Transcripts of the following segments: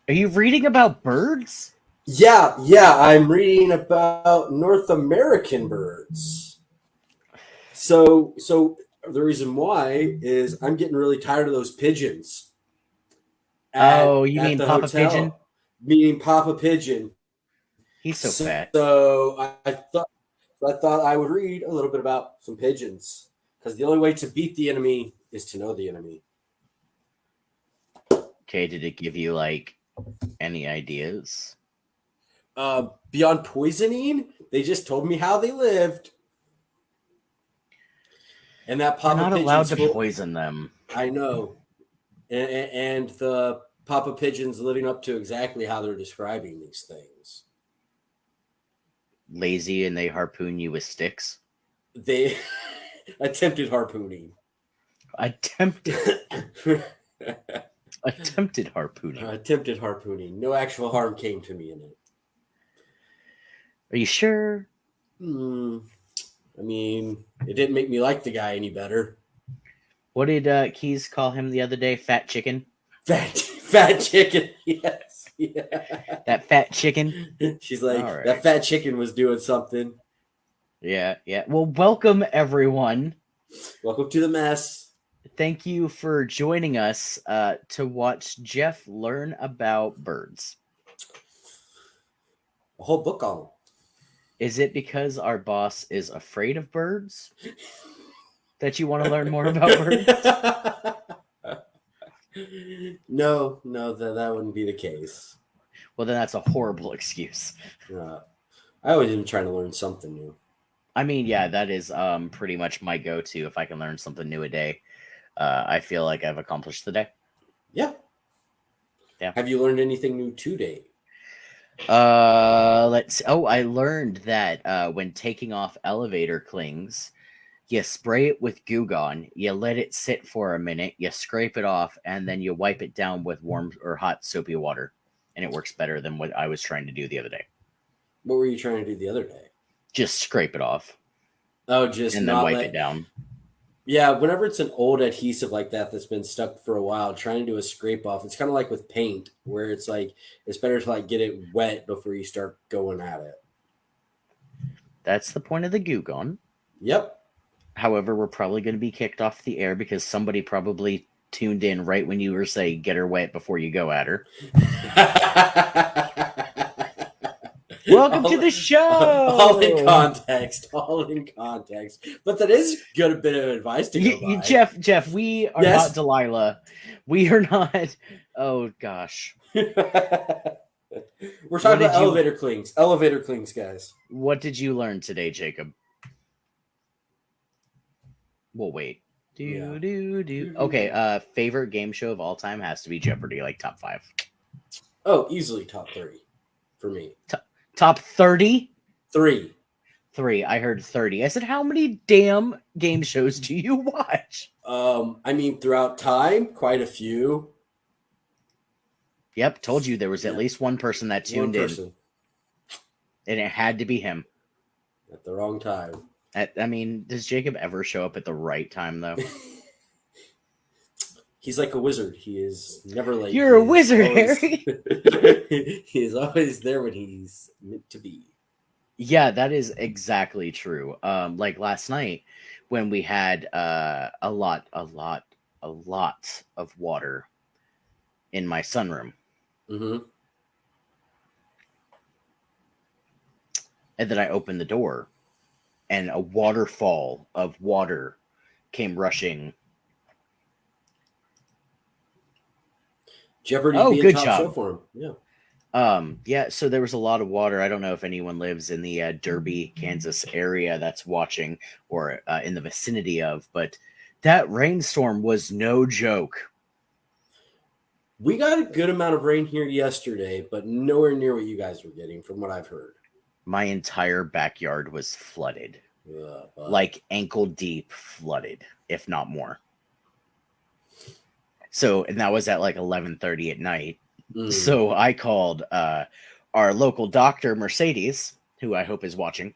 Are you reading about birds? Yeah, I'm reading about North American birds. So the reason why is I'm getting really tired of those pigeons Oh, at you at mean the Papa Pigeon? hotel, meeting Papa Pigeon. He's so fat. So I thought I would read a little bit about some pigeons because the only way to beat the enemy is to know the enemy. Okay, did it give you like any ideas? Beyond poisoning, they just told me how they lived, and that We're Papa not allowed Pigeon's to full. poison them. I know, and the Papa Pigeon's living up to exactly how they're describing these things. Lazy and they harpoon you with sticks. They attempted harpooning. Attempted attempted harpooning. Attempted harpooning. No actual harm came to me in it. Are you sure? Hmm. I mean, it didn't make me like the guy any better. What did Keys call him the other day? Fat chicken? Fat chicken. Yes. Yeah. That fat chicken? She's like, All right. that fat chicken was doing something. Yeah. Well, welcome everyone. Welcome to the mess. Thank you for joining us to watch Jeff learn about birds. A whole book on them. Is it because our boss is afraid of birds that you want to learn more about birds? No, that wouldn't be the case. Well, then that's a horrible excuse. I always am trying to learn something new. I mean, yeah, that is pretty much my go-to. If I can learn something new a day, I feel like I've accomplished the day. Yeah. Yeah. Have you learned anything new today? I learned that when taking off elevator clings, you spray it with Goo Gone, you let it sit for a minute, you scrape it off, and then you wipe it down with warm or hot soapy water. And it works better than what I was trying to do the other day. What were you trying to do the other day? Just scrape it off. Oh, just and then wipe it down. Yeah, whenever it's an old adhesive like that that's been stuck for a while, trying to do a scrape off, it's kind of like with paint, where it's like it's better to like get it wet before you start going at it. That's the point of the Goo Gone. Yep. However, we're probably going to be kicked off the air because somebody probably tuned in right when you were saying get her wet before you go at her. Welcome to the show. All in context. But that is good a bit of advice to go by. Jeff, we are not Delilah. We are not. Oh gosh. We're talking about elevator clings. Elevator clings, guys. What did you learn today, Jacob? We'll wait. Okay, favorite game show of all time has to be Jeopardy, like top 5. Oh, easily top 3 for me. Top 30? 3. I heard 30. I said, how many damn game shows do you watch? I mean, throughout time, quite a few. Yep, told you there was at least one person that tuned in. And it had to be him. At the wrong time. I mean, does Jacob ever show up at the right time, though? He's like a wizard. He is never late. You're a wizard, Harry. He is always there when he's meant to be. Yeah, that is exactly true. Like last night when we had a lot of water in my sunroom. Mm-hmm. And then I opened the door and a waterfall of water came rushing. Jeopardy being good top job. show for him. Yeah, so there was a lot of water. I don't know if anyone lives in the Derby, Kansas area that's watching or in the vicinity of, but that rainstorm was no joke. We got a good amount of rain here yesterday, but nowhere near what you guys were getting from what I've heard. My entire backyard was flooded. Like ankle deep flooded, if not more. So, and that was at like 11:30 at night. So I called our local doctor, Mercedes, who I hope is watching.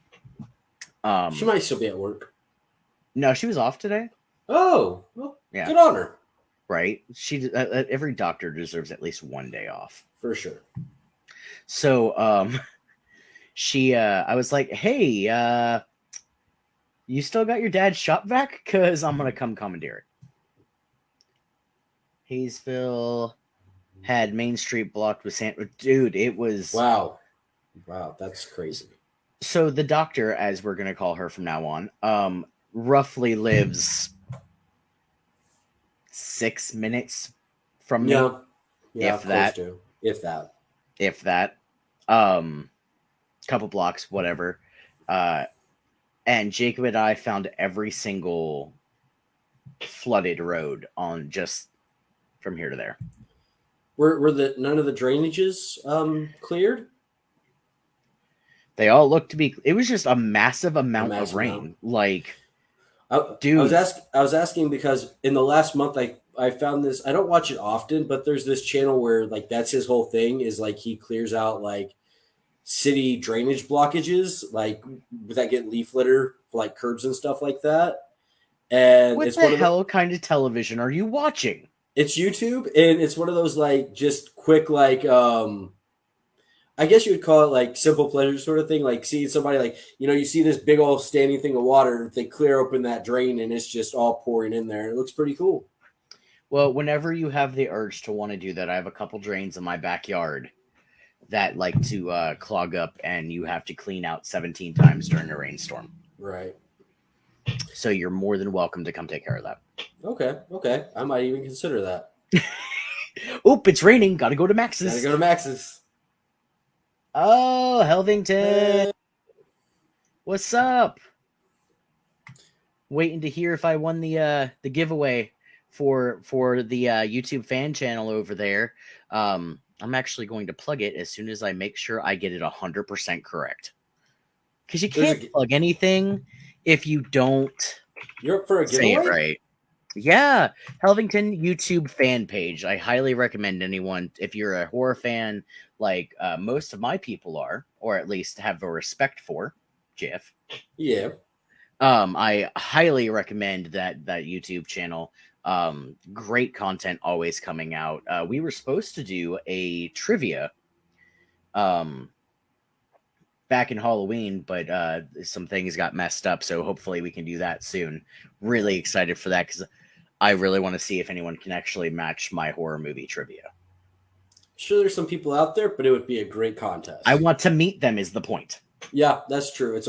She might still be at work. No, she was off today. Oh, well, yeah. Good on her. Right? Every doctor deserves at least one day off. For sure. So I was like, hey, you still got your dad's shop vac? Because I'm gonna come commandeer it. Hayesville had Main Street blocked with sand. Dude, it was. Wow. Wow, that's crazy. So the doctor, as we're gonna call her from now on, roughly lives 6 minutes from me, Yeah. Yeah, if close that, to. If that. if that. Um, couple blocks, whatever. Uh, and Jacob and I found every single flooded road on just from here to there. Were the none of the drainages cleared? They all looked to be. It was just a massive A amount of massive amount. rain. Like, I was dude, asking because in the last month I found this. I don't watch it often, but there's this channel where like that's his whole thing is like he clears out like city drainage blockages like that get leaf litter for like curbs and stuff like that. And what it's the one of the hell kind of television are you watching? it's YouTube and it's one of those like just quick like I guess you would call it like simple pleasure sort of thing. Like seeing somebody like, you see this big old standing thing of water, they clear open that drain and it's just all pouring in there. It looks pretty cool. Well, whenever you have the urge to want to do that, I have a couple drains in my backyard that like to clog up, and you have to clean out 17 times during a rainstorm. Right. So you're more than welcome to come take care of that. Okay. Okay. I might even consider that. Oop, it's raining. Gotta go to Gotta Max's. go to Max's. Oh, Helvington. What's up? Waiting to hear if I won the giveaway for the YouTube fan channel over there. I'm actually going to plug it as soon as I make sure I get it 100% correct. Because you can't plug anything if you don't You're up for a say giveaway? it right. Yeah, Helvington YouTube fan page. I highly recommend anyone, if you're a horror fan, like most of my people are, or at least have a respect for, Jeff. Yeah. I highly recommend that YouTube channel. Great content always coming out. We were supposed to do a trivia um back in Halloween, but some things got messed up, so hopefully we can do that soon. Really excited for that because I really want to see if anyone can actually match my horror movie trivia. Sure, there's some people out there, but it would be a great contest. I want to meet them is the point. Yeah, that's true. It's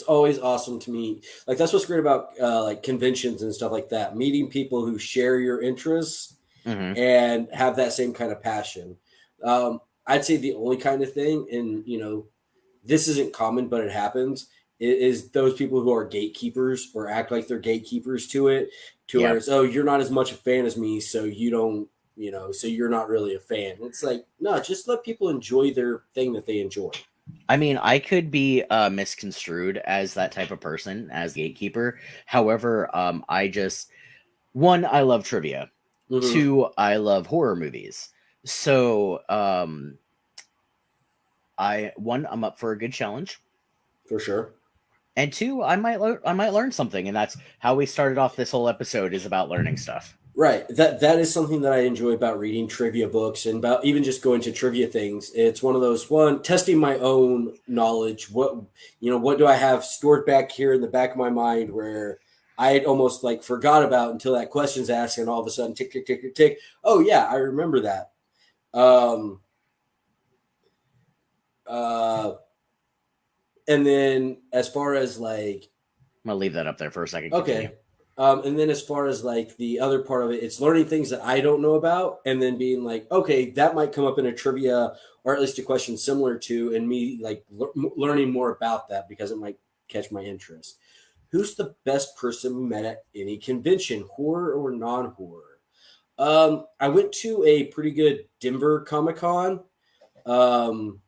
always awesome to meet. Like that's what's great about like conventions and stuff like that. Meeting people who share your interests Mm-hmm. and have that same kind of passion. I'd say the only kind of thing, and this isn't common, but it happens, is those people who are gatekeepers or act like they're gatekeepers to it, to where Yep. it's, oh, you're not as much a fan as me, so you don't, so you're not really a fan. It's like, no, just let people enjoy their thing that they enjoy. I mean, I could be misconstrued as that type of person, as gatekeeper. However, I just one, I love trivia. Mm-hmm. Two, I love horror movies. So, I'm up for a good challenge, For sure. and two, I might learn something, and that's how we started off this whole episode is about learning stuff. Right. That is something that I enjoy about reading trivia books and about even just going to trivia things. It's one of those testing my own knowledge. What do I have stored back here in the back of my mind where I had almost like forgot about until that question's asked and all of a sudden tick tick tick tick tick. Oh yeah, I remember that. Um uh and then as far as like I'm gonna leave that up there for a second. Continue. okay. And then as far as like the other part of it, it's learning things that I don't know about and then being like, okay, that might come up in a trivia or at least a question similar to, and me like learning more about that because it might catch my interest. Who's the best person we met at any convention, horror or non-horror? I went to a pretty good Denver Comic Con um,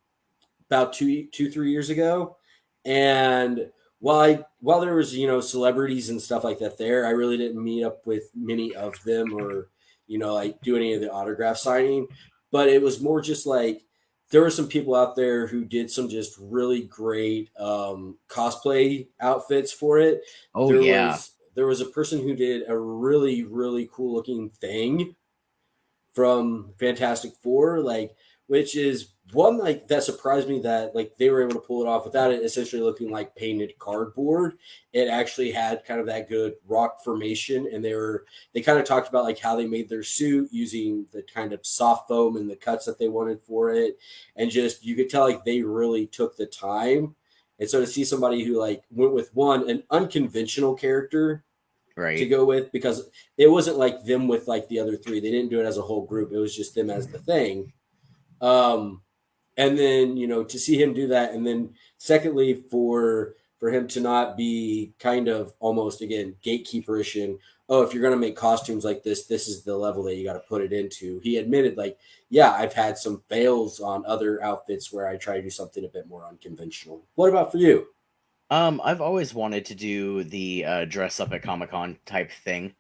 about 3 years ago, and while there was celebrities and stuff like that there, I really didn't meet up with many of them or like do any of the autograph signing. But it was more just like there were some people out there who did some just really great cosplay outfits for it. Oh There yeah. was there was a person who did a really really cool looking thing from Fantastic Four, like which is one like that surprised me that like they were able to pull it off without it essentially looking like painted cardboard. It actually had kind of that good rock formation, and they kind of talked about like how they made their suit using the kind of soft foam and the cuts that they wanted for it, and just you could tell like they really took the time. And so to see somebody who like went with an unconventional character to Right. go with, because it wasn't like them with like the other three. They didn't do it as a whole group. It was just them as the thing. Um, and then to see him do that, and then secondly for him to not be kind of almost again gatekeeperish in, oh, if you're going to make costumes like this is the level that you got to put it into. He admitted like, yeah, I've had some fails on other outfits where I try to do something a bit more unconventional. What about for you? I've always wanted to do the dress up at Comic-Con type thing.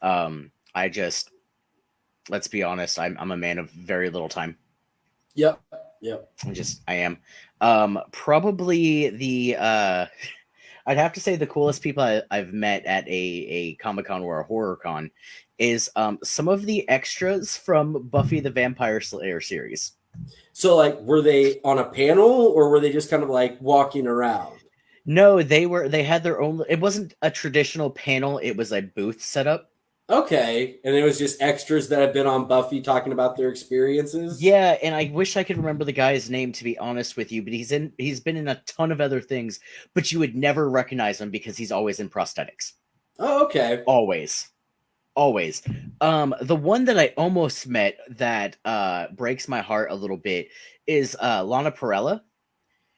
I just, let's be honest, I'm a man of very little time. Yep. Yep. I am. Probably the I'd have to say the coolest people I've met at a Comic Con or a horror con is some of the extras from Buffy the Vampire Slayer series. So like, were they on a panel or were they just kind of like walking around? No, they had their own. It wasn't a traditional panel. It was a booth setup. Okay. And it was just extras that have been on Buffy talking about their experiences. Yeah, and I wish I could remember the guy's name, to be honest with you, but he's been in a ton of other things, but you would never recognize him because he's always in prosthetics. Oh, okay. Always. Always. The one that I almost met that breaks my heart a little bit is Lana Parella.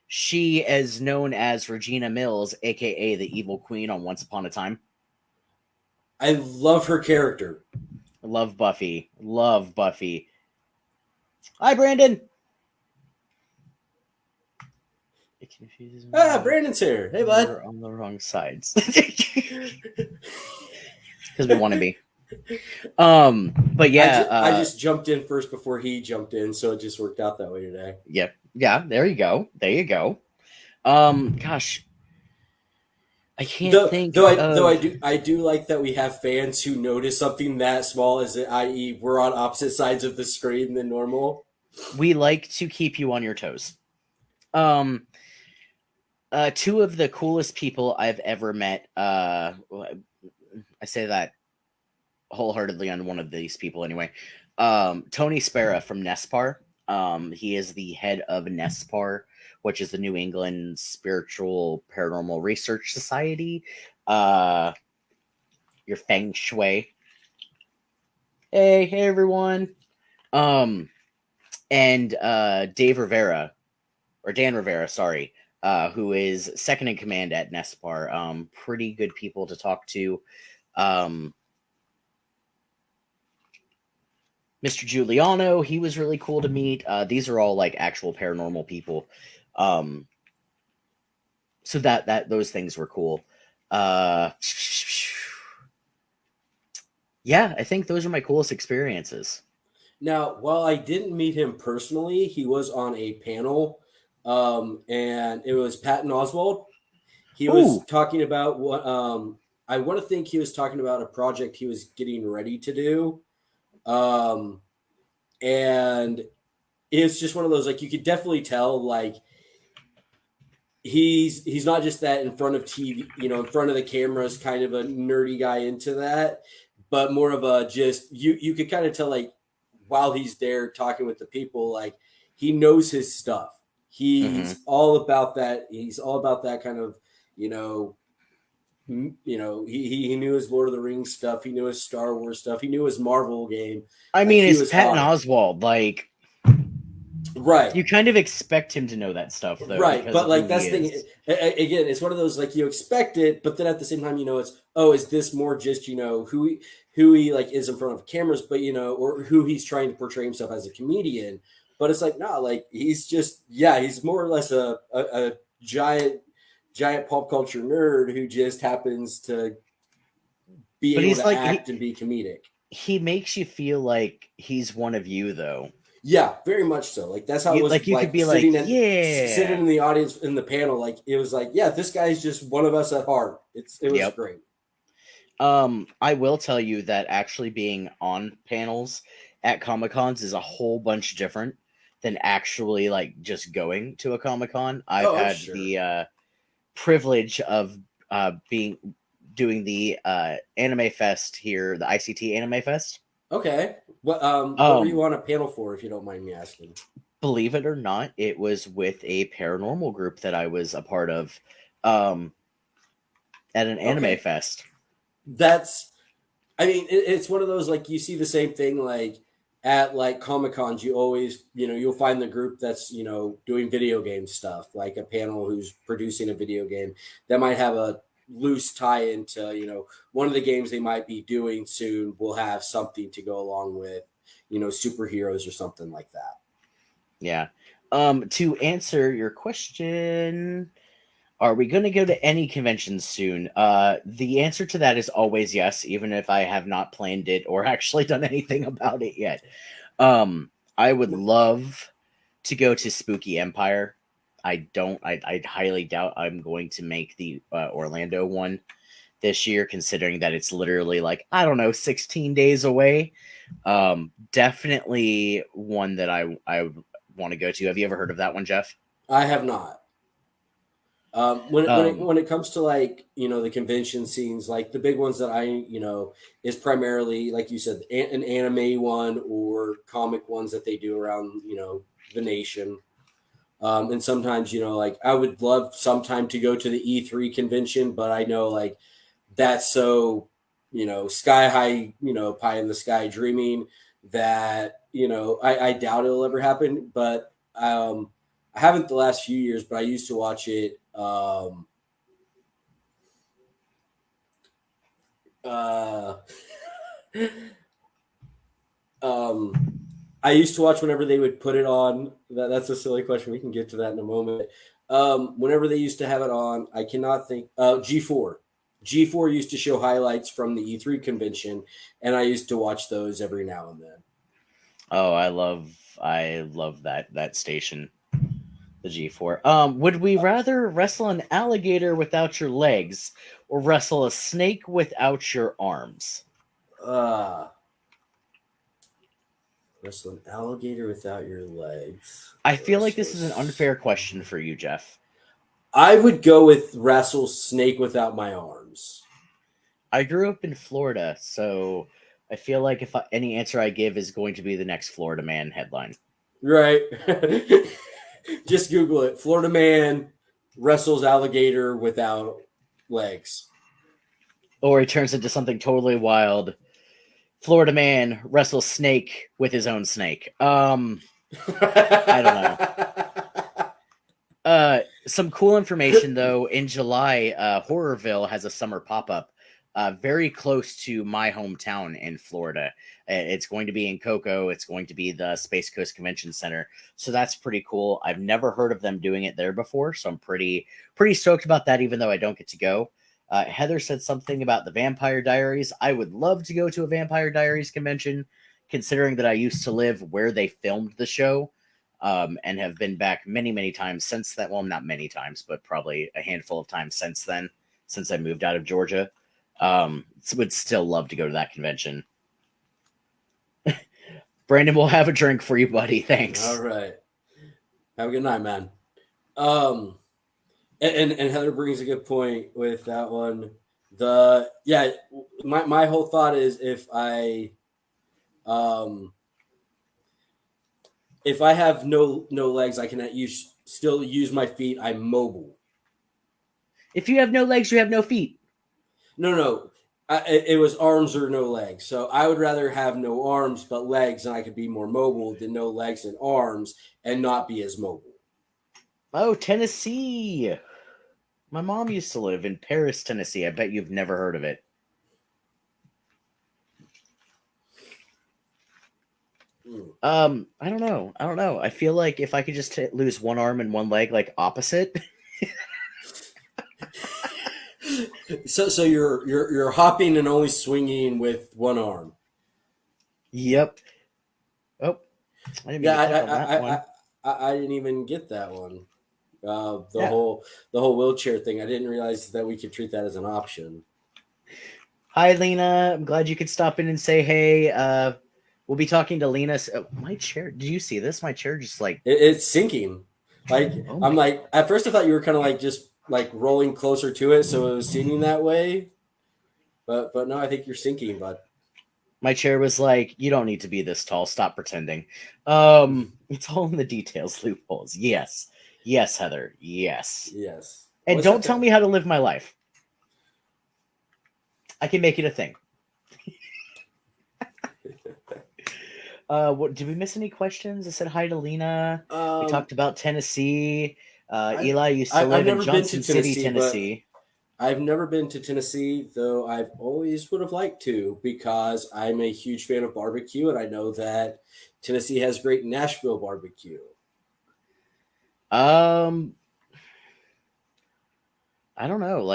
She is known as Regina Mills, aka the Evil Queen on Once Upon a Time. I love her character. Love Buffy. Love Buffy. Hi, Brandon. It confuses me. Brandon's here. Hey, bud. We're on the wrong sides. Because we want to be. But yeah, I just jumped in first before he jumped in, so it just worked out that way today. Yep. Yeah, there you go. There you go. Gosh. I can't think Though I do like that we have fans who notice something that small, as i.e. we're on opposite sides of the screen than normal. We like to keep you on your toes. Two of the coolest people I've ever met, I say that wholeheartedly on one of these people anyway. Tony Sparrow from Nespar. He is the head of Nespar, which is the New England Spiritual Paranormal Research Society. Your Feng Shui. Hey everyone. And Dave Rivera, or Dan Rivera, sorry, who is second in command at Nespar. Pretty good people to talk to. Mr. Giuliano, he was really cool to meet. These are all like actual paranormal people. So that those things were cool. Yeah, I think those are my coolest experiences. Now, while I didn't meet him personally, he was on a panel, and it was Patton Oswalt. He was Ooh, talking about what I want to think he was talking about a project he was getting ready to do. And it's just one of those like you could definitely tell like he's not just that in front of TV, in front of the cameras, kind of a nerdy guy into that, but more of a just you could kind of tell like while he's there talking with the people, like he knows his stuff. mm-hmm. He's all about that. He's all about that kind of you know he knew his Lord of the Rings stuff. He knew his Star Wars stuff. He knew his Marvel game. I Like mean, he it's was Patton on it. Oswald. Like, Right. you kind of expect him to know that stuff, though, Right, because but of who like he that's the thing. is. Again, it's one of those like you expect it, but then at the same time, it's oh, is this more just who he like is in front of cameras, but or who he's trying to portray himself as a comedian. But it's like nah, like he's just he's more or less a giant pop culture nerd who just happens to be But able he's to like act and be comedic. he makes you feel like he's one of you, though. Yeah, very much so. Like that's how it You was you could like be like, sitting yeah, in the audience in the panel. Like it was like, yeah, this guy's just one of us at heart. It was yep. great. I will tell you that actually being on panels at Comic Cons is a whole bunch different than actually like just going to a Comic-Con. I've Oh, had sure. the privilege of being doing the Anime Fest here, the ICT Anime Fest. Okay. What were Um, you on a panel for, if you don't mind me asking? believe it or not, it was with a paranormal group that I was a part of um, at an Anime Okay. Fest. That's I mean, it's one of those, like, you see the same thing like at like Comic Cons. You always, you'll find the group that's doing video game stuff, like a panel who's producing a video game that might have a loose tie into one of the games they might be doing soon. Will have something to go along with superheroes or something like that. Yeah. To answer your question, are we going to go to any conventions soon? The answer to that is always yes, even if I have not planned it or actually done anything about it yet. I would love to go to Spooky Empire. I highly doubt I'm going to make the Orlando one this year, considering that it's literally like, I don't know, 16 days away. Definitely one that I want to go to. Have you ever heard of that one, Jeff? I have not. Um, When it comes to, like, the convention scenes, like the big ones that I is primarily, like you said, an anime one or comic ones that they do around the nation. And sometimes like I would love sometime to go to the E3 convention, but I know like that's so sky high, pie in the sky dreaming that I doubt it'll ever happen. But I haven't the last few years, but I used to watch it. Uh, um, I used to watch whenever they would put it on. That's a silly question. We can get to that in a moment. Whenever they used to have it on, I cannot think. G4. G4 used to show highlights from the E3 convention, and I used to watch those every now and then. oh, I love that station, the G4. Would we rather wrestle an alligator without your legs or wrestle a snake without your arms? Uh, wrestle an alligator without your legs. I feel like Wrestle this is an unfair question for you, Jeff. I would go with wrestle snake without my arms. I grew up in Florida, so I feel like if any answer I give is going to be the next Florida Man headline. Right. Just Google it. Florida man wrestles alligator without legs. Or he turns into something totally wild. Florida Man wrestles snake with his own snake. I don't know. Some cool information though. In July, Horrorville has a summer pop up, very close to my hometown in Florida. It's going to be in Cocoa. It's going to be the Space Coast Convention Center. So that's pretty cool. I've never heard of them doing it there before, so I'm pretty stoked about that. Even though I don't get to go. Heather said something about the Vampire Diaries. I would love to go to a Vampire Diaries convention, considering that I used to live where they filmed the show, and have been back many, many times since that. Well, not many times, but probably a handful of times since then, since I moved out of Georgia. Would still love to go to that convention. Brandon, we'll have a drink for you, buddy. All Thanks. right. Have a good night, man. Um, and Heather brings a good point with that one. The Yeah, my whole thought is um if I have no legs, I can still use my feet. I'm mobile. If you have no legs, you have no feet. No. It was arms or no legs. So I would rather have no arms but legs, and I could be more mobile than no legs and arms and not be as mobile. Oh, Tennessee. My mom used to live in Paris, Tennessee. I bet you've never heard of it. Mm. I don't know. I don't know. I feel like if I could just lose one arm and one leg, like opposite. So you're hopping and only swinging with one arm. Yep. Oh, I didn't mean Yeah, to click on that one. I didn't even get that one. Yeah. The whole wheelchair thing. I didn't realize that we could treat that as an option. Hi, Lena. I'm glad you could stop in and say hey. We'll be talking to Lena. My chair. Did you see this? My chair just like. It's sinking. Like Oh I'm my. like at first I thought you were kind of like just like rolling closer to it, so it was seeming that way. But no, I think you're sinking, bud. My chair was like, you don't need to be this tall. Stop pretending. It's all in the details, loopholes. Yes. Yes, Heather. Yes. Yes. And Always have don't tell to. me how to live my life. I can make it a thing. What did we miss any questions? I said hi to Lena. We Um, talked about Tennessee. I, Eli used to I've live in never been to Johnson City, Tennessee, but Tennessee. I've never been to Tennessee, though I've always would have liked to because I'm a huge fan of barbecue, and I know that Tennessee has great Nashville barbecue. Um, I don't know.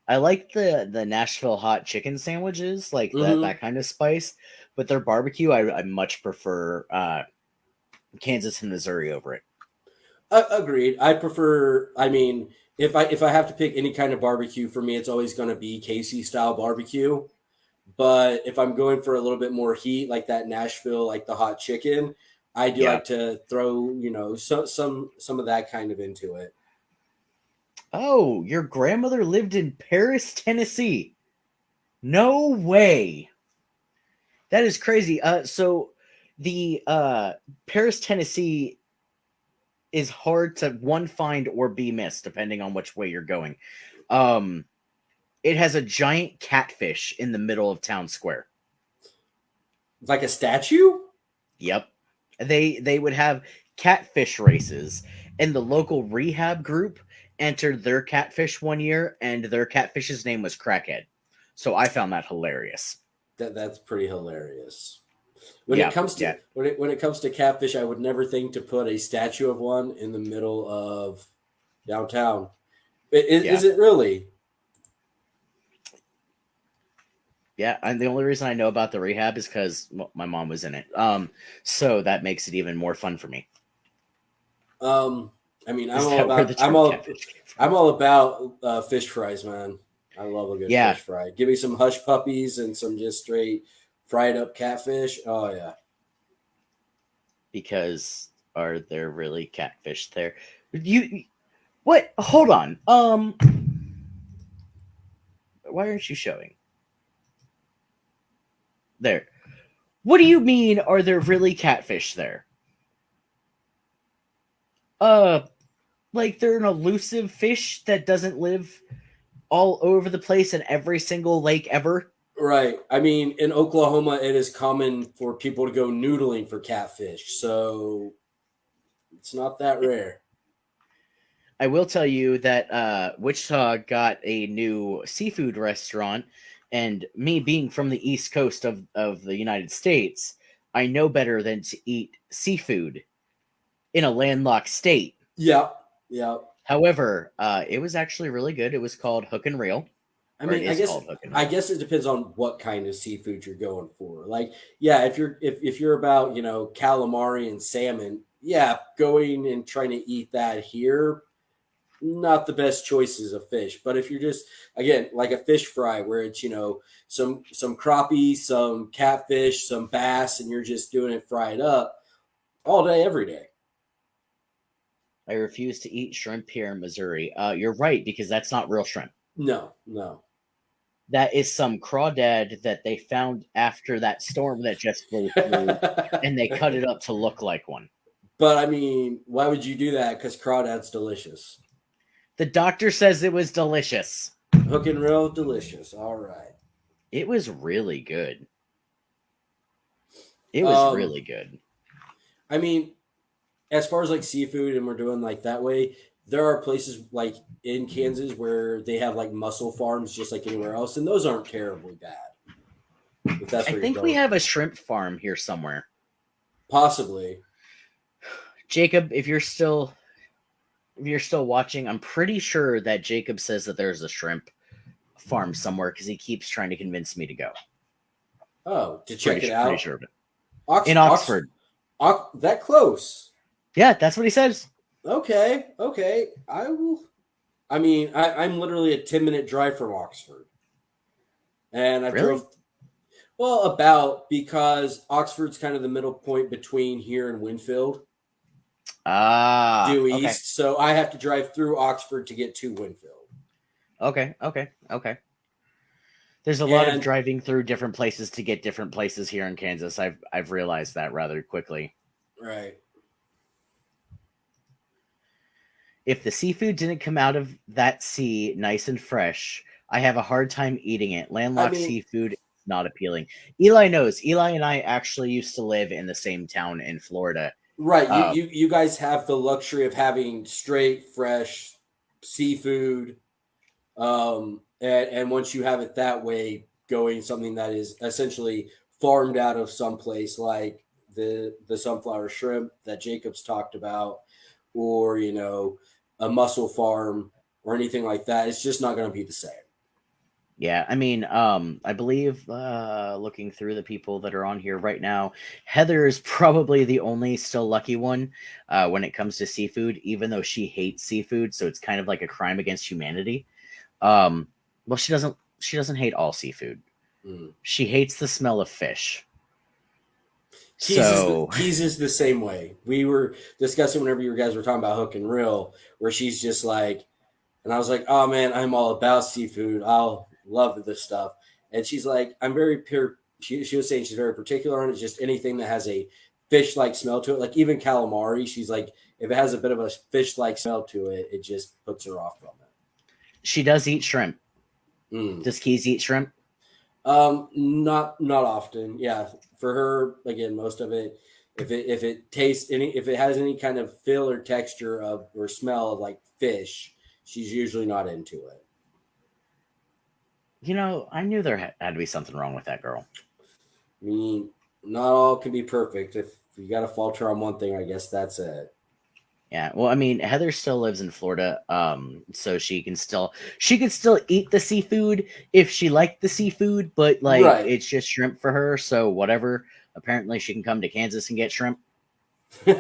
I like the Nashville hot chicken sandwiches, like Mm-hmm. that kind of spice. But their barbecue, I much prefer Kansas and Missouri over it. Agreed. I prefer. I mean, if I have to pick any kind of barbecue, for me, it's always going to be KC style barbecue. But if I'm going for a little bit more heat, like that Nashville, like the hot chicken, I do Yeah. like to throw, some of that kind of into it. Oh, your grandmother lived in Paris, Tennessee. No way. That is crazy. So the Paris, Tennessee is hard to one find or be missed depending on which way you're going. Um, it has a giant catfish in the middle of town square. Like a statue? Yep. They would have catfish races, and the local rehab group entered their catfish one year, and their catfish's name was Crackhead. So I found that hilarious. That's pretty hilarious. When it Yeah, comes yeah, to when it comes to catfish, I would never think to put a statue of one in the middle of downtown. yeah, Is it really? yeah. And the only reason I know about the rehab is because my mom was in it. So that makes it even more fun for me. Um, I mean, Is that where the term catfish came from? I'm all about fish fries, man. I love a good Yeah, fish fry. Give me some hush puppies and some just straight fried up catfish. Oh yeah. because are there really catfish there? You what? Hold on. Why aren't you showing there? What do you mean? Are there really catfish there? Uh, like they're an elusive fish that doesn't live all over the place in every single lake ever. Right. I mean, in Oklahoma, it is common for people to go noodling for catfish, so it's not that rare. I will tell you that Wichita got a new seafood restaurant, and me being from the East Coast of the United States, I know better than to eat seafood in a landlocked state. Yeah. Yeah. However, it was actually really good. It was called Hook and Reel, I or it mean, is called Hook and I Reel. guess it depends on what kind of seafood you're going for. Like, yeah, if you're about, calamari and salmon, yeah, going and trying to eat that here, not the best choices of fish. But if you're just again like a fish fry where it's, some crappie, some catfish, some bass, and you're just doing it fried up all day, every day. I refuse to eat shrimp here in Missouri. You're right, because that's not real shrimp. No, no. That is some crawdad that they found after that storm that just blew through, and they cut it up to look like one. But I mean, why would you do that? Because crawdad's delicious. The doctor says it was delicious. Hook and reel, delicious. All right. It was really good. It was Um, really good. I mean, as far as like seafood and we're doing like that way, there are places like in Kansas where they have like mussel farms just like anywhere else, and those aren't terribly bad if that's I where you're think we going have a for. shrimp farm here somewhere. Possibly. Jacob, if you're still watching, I'm pretty sure that Jacob says that there's a shrimp farm somewhere because he keeps trying to convince me to go. Oh, to check it Pretty out. sure of it. Ox, In Ox, Oxford. that close. Yeah, that's what he says. Okay, okay. I will. I mean, I'm literally a 10-minute drive from Oxford, and I've Really? drove. Well, about because Oxford's kind of the middle point between here and Winfield, Ah, due okay. east. So I have to drive through Oxford to get to Winfield. Okay. There's a lot of And driving through different places to get different places here in Kansas. I've realized that rather quickly. right. If the seafood didn't come out of that sea nice and fresh, I have a hard time eating it. I Landlocked mean, seafood is not appealing. Eli knows. Eli and I actually used to live in the same town in Florida. right. You Uh, you you guys have the luxury of having straight, fresh seafood. And once you have it that way, going something that is essentially farmed out of someplace like the sunflower shrimp that Jacob's talked about, or a mussel farm or anything like that, it's just not going to be the same. yeah, I mean, I believe looking through the people that are on here right now, Heather is probably the only still lucky one when it comes to seafood, even though she hates seafood, so it's kind of like a crime against humanity. Um, well, she doesn't hate all seafood. Mm. She hates the smell of fish. Keys is the, So Keys is the same way. We were discussing whenever you guys were talking about Hook and Reel, where she's just like, and I was like, oh man, I'm all about seafood. I'll love this stuff. And she's like, I'm very pure. She was saying she's very particular on it. Just anything that has a fish like smell to it, like even calamari. She's like, if it has a bit of a fish like smell to it, it just puts her off from she does eat shrimp. it. Mm. Does Keys eat shrimp? Not often. Yeah, for her, again, most of it. If it tastes if it has any kind of feel or texture of or smell of like fish, she's usually not into it. I knew there had to be something wrong with that girl. I mean, not all can be perfect. If you got to falter on one thing, I guess that's it. Yeah, well, I mean, Heather still lives in Florida, so she can still eat the seafood if she liked the seafood, but like Right. it's just shrimp for her, so whatever. Apparently, she can come to Kansas and get shrimp. Um,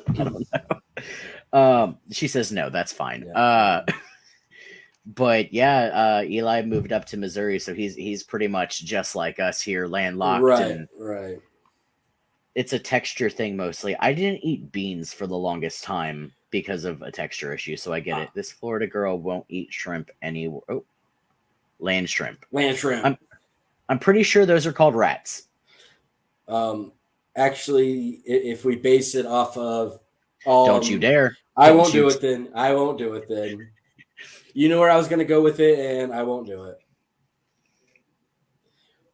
I don't know. She says no, that's fine. Yeah. But yeah, Eli moved up to Missouri, so he's pretty much just like us here, landlocked, Right. and Right. it's a texture thing mostly. I didn't eat beans for the longest time because of a texture issue, so I get it. This Florida girl won't eat shrimp anymore. Oh, land shrimp. Land shrimp. I'm pretty sure those are called rats. Um, Actually, if we base it off of, Don't you dare. I Don't won't you do it then. I won't do it then. You know where I was going to go with it, and I won't do it.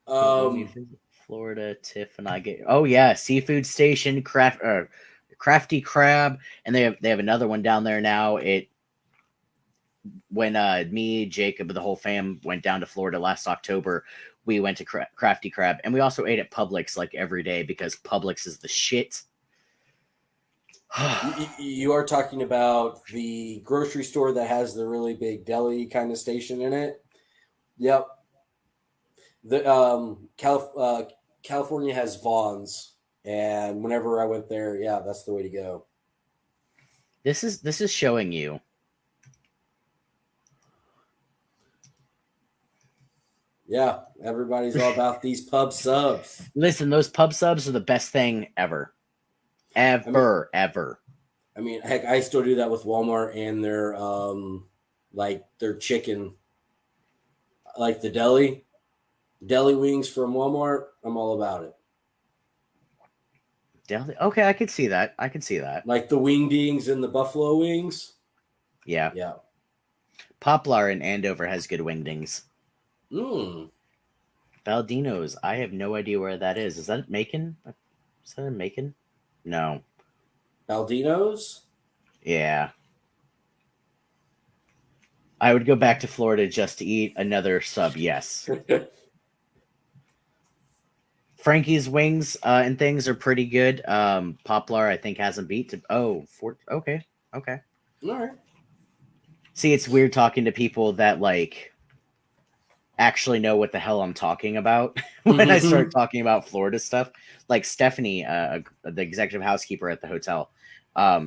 Don't know if you visit Florida, Tiff and I get. Oh yeah, Seafood Station, Crafty Crab, and they have another one down there now. It when me, Jacob, and the whole fam went down to Florida last October, we went to Crafty Crab, and we also ate at Publix like every day because Publix is the shit. You are talking about the grocery store that has the really big deli kind of station in it. Yep. The California has Vaughn's, and whenever I went there, yeah, that's the way to go. This is showing you. Yeah, everybody's all about these pub subs. Listen, those pub subs are the best thing ever. Ever. I mean, heck, I still do that with Walmart and their like their chicken, like the deli wings from Walmart. I'm all about it. Okay, I could see that. Like the wingdings and the buffalo wings. Yeah. Yeah. Poplar in Andover has good wingdings. Mm. Baldino's, I have no idea where that is. Is that Macon? Is that in Macon? No. Baldino's? Yeah. I would go back to Florida just to eat another sub, yes. Frankie's wings and things are pretty good. Poplar, I think, hasn't beat to. Okay. All right. See, it's weird talking to people that like actually know what the hell I'm talking about when I start talking about Florida stuff. Like Stephanie, the executive housekeeper at the hotel,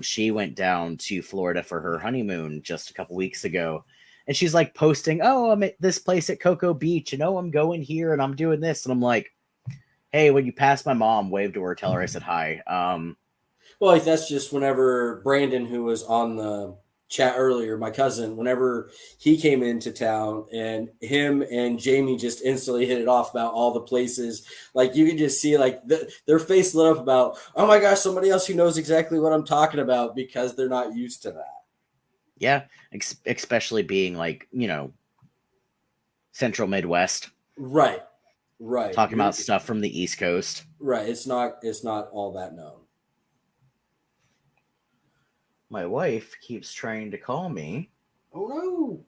she went down to Florida for her honeymoon just a couple weeks ago, And she's like posting, "Oh, I'm at this place at Cocoa Beach, and oh, I'm going here, and I'm doing this." And I'm like, "Hey, when you pass my mom, wave to her, tell her I said hi." Well, like that's just whenever Brandon, who was on the chat earlier, my cousin, whenever he came into town, and him and Jamie just instantly hit it off about all the places. Like you can just see like their face lit up about, oh my gosh, somebody else who knows exactly what I'm talking about, because they're not used to that. Yeah, especially being like, Central Midwest, Right, right. talking You're about stuff from the East Coast. right. It's not all that known. My wife keeps trying to call me. Oh no.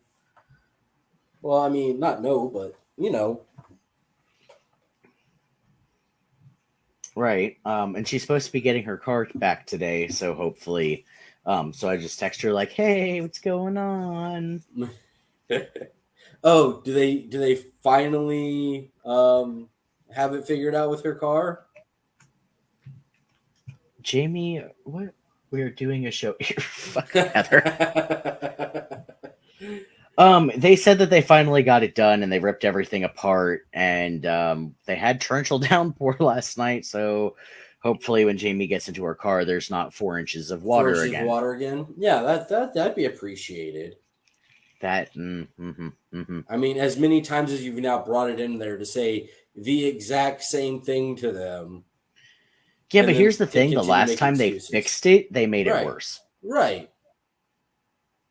Well, I mean, not no, but Right. And she's supposed to be getting her car back today, so hopefully, so I just text her like, "Hey, what's going on?" Oh, do they finally have it figured out with her car? Jamie, what? We're doing a show here. Fuck Heather. They said that they finally got it done and they ripped everything apart, and they had torrential downpour last night, so hopefully when Jamie gets into her car, there's not 4 inches of water Forces again. water again. Yeah, that'd be appreciated. That, mm-hmm. I mean, as many times as you've now brought it in there to say the exact same thing to them, Yeah, and but then here's the they thing: the continue last making time they excuses. fixed it, they made it Right, worse. right.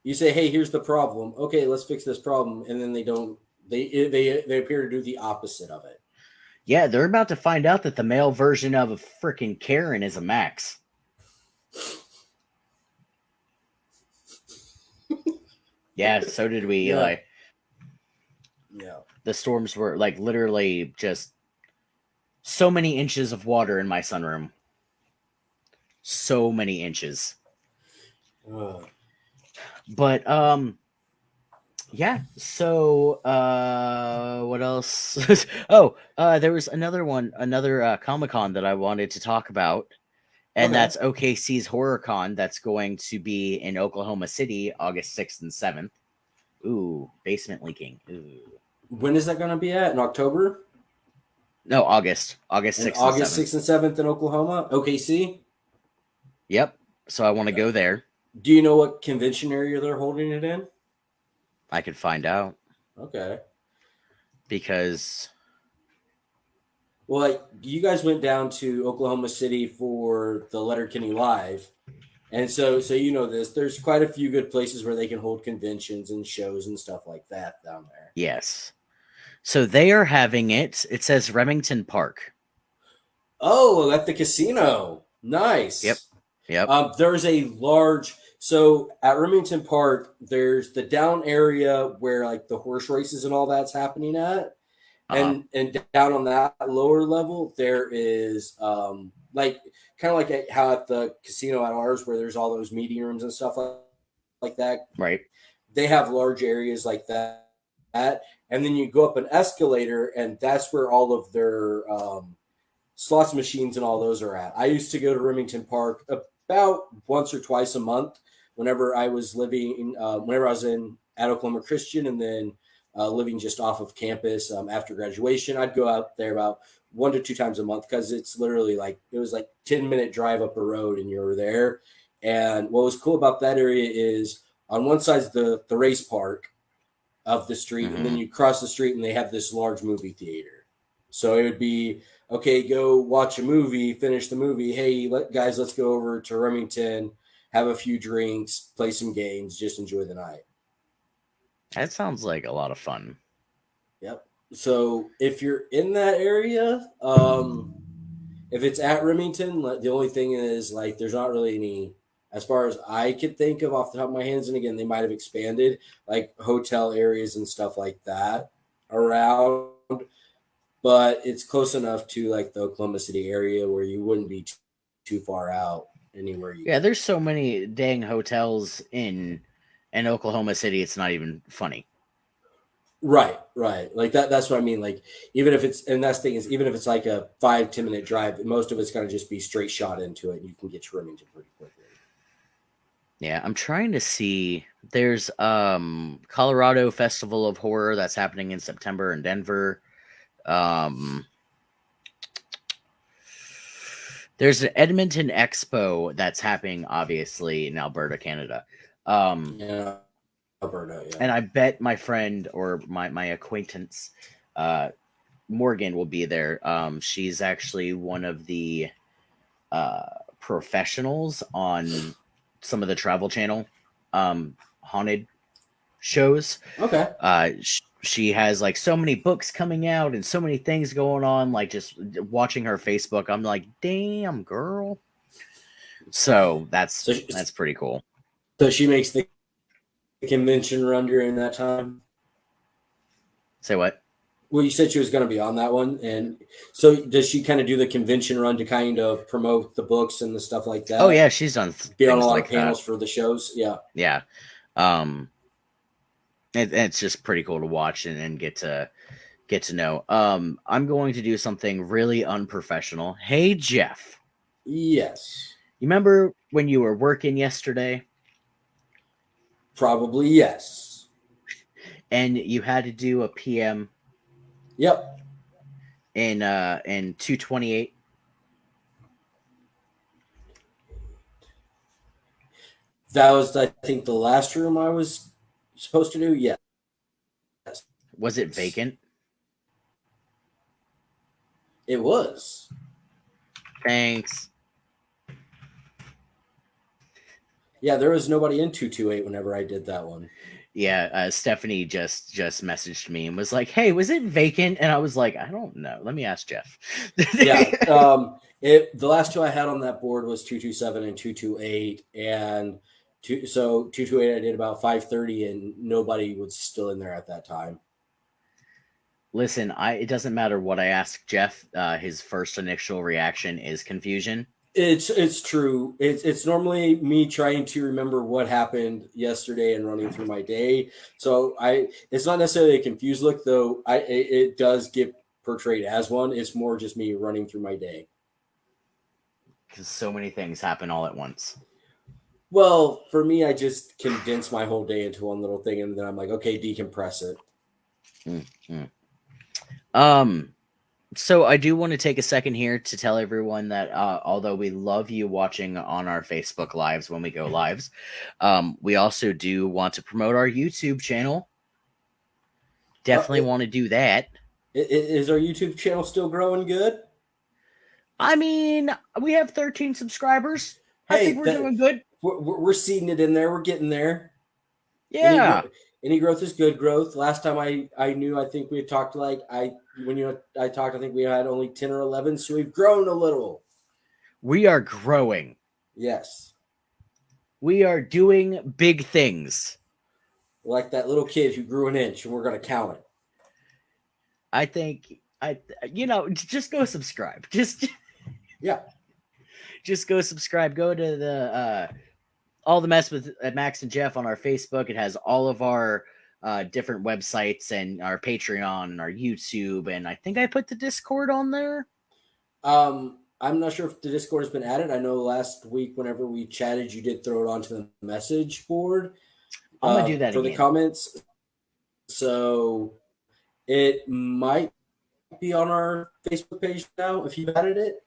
You say, "Hey, here's the problem. Okay, let's fix this problem," and then they don't. They appear to do the opposite of it. Yeah, they're about to find out that the male version of a freaking Karen is a Max. Yeah, so did we, Yeah, Eli. yeah. The storms were like literally just so many inches of water in my sunroom. So many inches. Uh, But yeah, so what else? Oh, there was another Comic-Con that I wanted to talk about, and okay. that's OKC's HorrorCon that's going to be in Oklahoma City August 6th and 7th. Ooh, basement leaking. Ooh. When is that going to be at? In October? No, August And 6th and August 7th. 6th and 7th in Oklahoma? OKC? Yep. So I want to go there. Do you know what convention area they're holding it in? I could find out Okay. because Well, like you guys went down to Oklahoma City for the Letterkenny Live. And so you know this. There's quite a few good places where they can hold conventions and shows and stuff like that down there. yes. So they are having it. It says Remington Park. Oh, at the casino. Yep. Nice. Yep. There's a large. So at Remington Park, there's the down area where like the horse races and all that's happening at, Uh-huh. and down on that lower level there is like kind of like how at the casino at ours where there's all those meeting rooms and stuff like that. Right. They have large areas like that, and then you go up an escalator, and that's where all of their slots machines and all those are at. I used to go to Remington Park about once or twice a month whenever I was whenever I was in at Oklahoma Christian, and then living just off of campus after graduation. I'd go out there about 1 to 2 times a month because it's literally like it was like 10-minute drive up a road and you were there. And what was cool about that area is on one side's the race park of the street, and then Mm-hmm. you cross the street and they have this large movie theater. So it would be okay, go watch a movie, finish the movie. Hey, guys, let's go over to Remington, have a few drinks, play some games, just enjoy the night. That sounds like a lot of fun. Yep. So if you're in that area, if it's at Remington, the only thing is like there's not really any, as far as I could think of off the top of my hands. And again, they might have expanded like hotel areas and stuff like that around, but it's close enough to like the Oklahoma City area where you wouldn't be too far out anywhere you Yeah, go. there's so many dang hotels in Oklahoma City. It's not even funny. Right, right. Like that's what I mean. Like even if it's, and that's the thing is, even if it's like a 5-10 minute drive, most of it's gonna just be straight shot into it. And you can get to Remington pretty quickly. Yeah, I'm trying to see There's Colorado Festival of Horror that's happening in September in Denver. There's an Edmonton Expo that's happening, obviously, in Alberta, Canada. Yeah, Alberta. Yeah. And I bet my friend or my acquaintance, Morgan, will be there. She's actually one of the professionals on some of the Travel Channel haunted shows. Okay. She has like so many books coming out and so many things going on. Like just watching her Facebook, I'm like, damn girl. So that's pretty cool. So she makes the convention run during that time. Say what? Well, you said she was going to be on that one, and so does she kind of do the convention run to kind of promote the books and the stuff like that? Oh yeah, she's done be on a lot of panels for the shows. Yeah. It's just pretty cool to watch and get to know. I'm going to do something really unprofessional. Hey Jeff. Yes. You remember when you were working yesterday? Probably yes. And you had to do a PM. Yep. In 228. That was, I think, the last room I was supposed to do. Yes. Was it vacant? It was. Thanks. Yeah, there was nobody in 228 whenever I did that one. Yeah, Stephanie just messaged me and was like, "Hey, was it vacant?" And I was like, "I don't know. Let me ask Jeff." Yeah, the last two I had on that board was 227 and 228, and 228 I did about 5:30, and nobody was still in there at that time. Listen, it doesn't matter what I ask Jeff. His first initial reaction is confusion. It's true. It's normally me trying to remember what happened yesterday and running through my day. So it's not necessarily a confused look, though. It does get portrayed as one. It's more just me running through my day because so many things happen all at once. Well, for me, I just condense my whole day into one little thing, and then I'm like, okay, decompress it. Mm-hmm. So I do want to take a second here to tell everyone that although we love you watching on our Facebook lives when we go lives, we also do want to promote our YouTube channel. Definitely want to do that. Is our YouTube channel still growing good? I mean, we have 13 subscribers. I think we're doing good. We're seeding it in there. We're getting there. Yeah. Any growth is good growth. Last time I knew, I think we had talked I think we had only 10 or 11, so we've grown a little. We are growing. Yes. We are doing big things. Like that little kid who grew an inch, and we're going to count it. I think, just go subscribe. Yeah. Just go subscribe. Go to the All the Mess with Max and Jeff on our Facebook. It has all of our different websites and our Patreon and our YouTube. And I think I put the Discord on there. I'm not sure if the Discord has been added. I know last week, whenever we chatted, you did throw it onto the message board. I'm going to do that for again. the comments. So it might be on our Facebook page now if you've added it.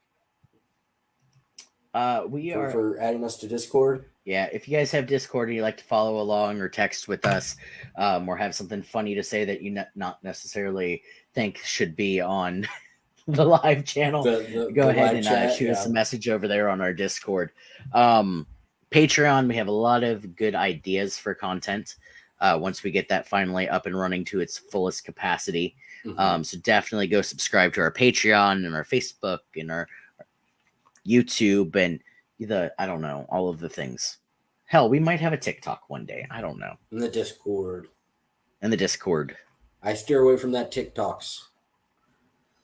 We are for adding us to Discord. Yeah, if you guys have Discord and you like to follow along or text with us, or have something funny to say that you not necessarily think should be on the live channel, go ahead and shoot us a message over there on our Discord. Patreon, we have a lot of good ideas for content once we get that finally up and running to its fullest capacity. Mm-hmm. So definitely go subscribe to our Patreon and our Facebook and our YouTube and I don't know, all of the things. Hell, we might have a TikTok one day. I don't know. In the Discord. I steer away from that TikToks.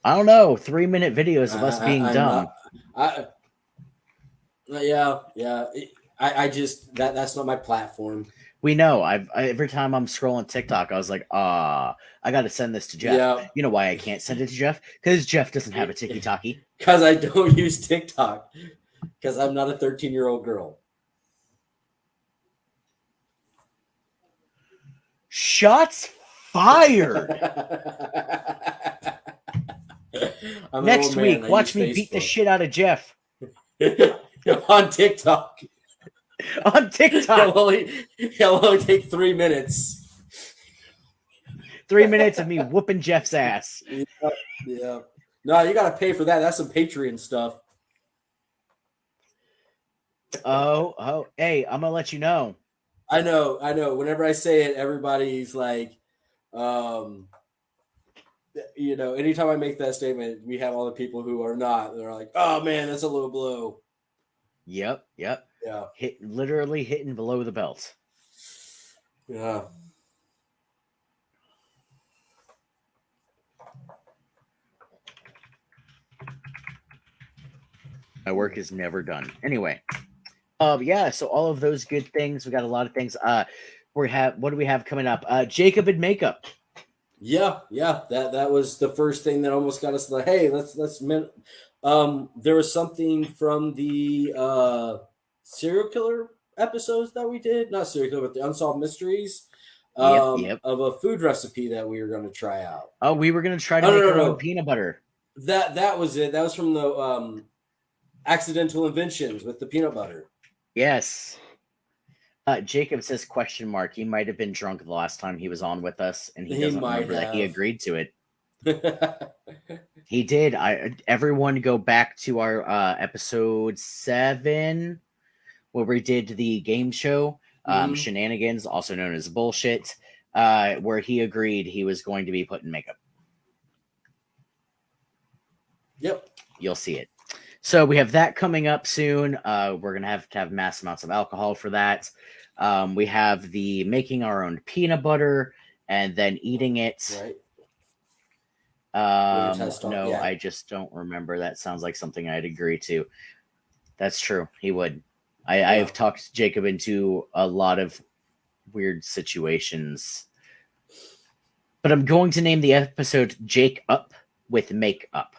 I don't know. 3-minute videos of us being dumb. I just that's not my platform. We know. Every time I'm scrolling TikTok, I was like, I got to send this to Jeff. Yeah. You know why I can't send it to Jeff? Because Jeff doesn't have a TikTok. Because I don't use TikTok. Because I'm not a 13-year-old girl. Shots fired. I'm an Next old man. week, I watch use me beat the Facebook. shit out of Jeff On TikTok. on TikTok. He'll only take 3 minutes. 3 minutes of me whooping Jeff's ass. Yeah. No, you got to pay for that. That's some Patreon stuff. Oh, hey, I'm gonna let you know. I know. Whenever I say it, everybody's like, anytime I make that statement, we have all the people who are not. They're like, oh man, that's a low blow. Yep. Yeah. Literally hitting below the belt. Yeah. My work is never done. Anyway. Yeah, so all of those good things. We got a lot of things. What do we have coming up? Jacob and makeup. Yeah. That was the first thing that almost got us like, hey, let's there was something from the serial killer episodes that we did, not serial killer, but the unsolved mysteries. Yep. Of a food recipe that we were going to try out. Oh, we were going to try to make our own peanut butter. That was it. That was from the accidental inventions with the peanut butter. Yes. Jacob says question mark. He might have been drunk the last time he was on with us, and he doesn't remember that he agreed to it. He did. Everyone go back to our episode 7 where we did the game show, Shenanigans, also known as Bullshit, where he agreed he was going to be put in makeup. Yep. You'll see it. So we have that coming up soon. We're going to have mass amounts of alcohol for that. We have the making our own peanut butter and then eating it. Right. No, yeah. I just don't remember. That sounds like something I'd agree to. That's true. He would. I have talked Jacob into a lot of weird situations. But I'm going to name the episode Jake Up with Make Up.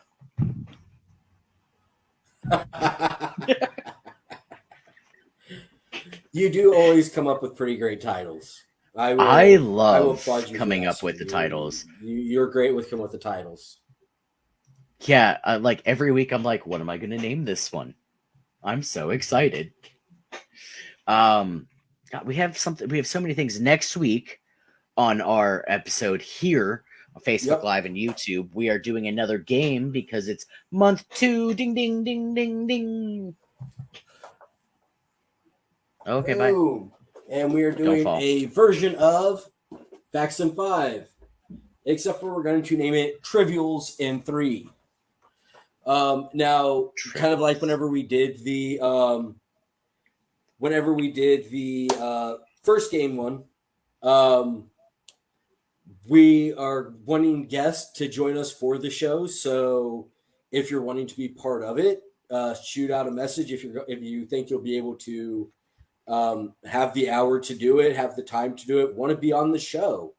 You do always come up with pretty great titles. I love coming up with the titles. You're great with coming up with the titles. Yeah, like every week I'm like, what am I going to name this one? I'm so excited. God, we have so many things next week on our episode here on Facebook Live and YouTube. We are doing another game because it's month 2. Ding, ding, ding, ding, ding. Okay, boom. Bye. And we are doing a version of Facts in 5, except for we're going to name it Trivials in 3. Now, kind of like whenever we did the first game one, we are wanting guests to join us for the show. So if you're wanting to be part of it, shoot out a message if you think you'll be able to have the hour to do it, have the time to do it, want to be on the show.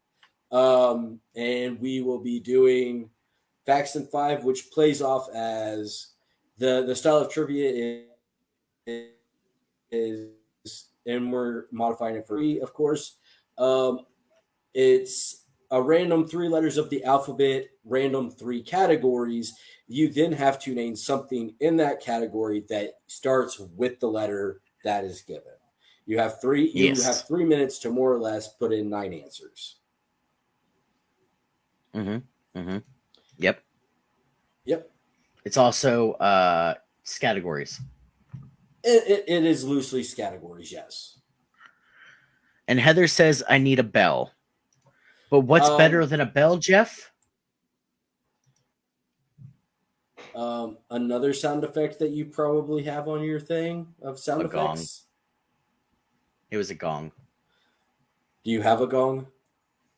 And we will be doing Facts in 5, which plays off as the style of trivia is, and we're modifying it for free, of course. It's a random 3 letters of the alphabet, random 3 categories. You then have to name something in that category that starts with the letter that is given. You have 3 minutes to more or less put in 9 answers. Yep. It's also categories. It is loosely categories, yes. And Heather says, I need a bell. But what's better than a bell, Jeff? Another sound effect that you probably have on your thing of sound effects? Gong. It was a gong. Do you have a gong?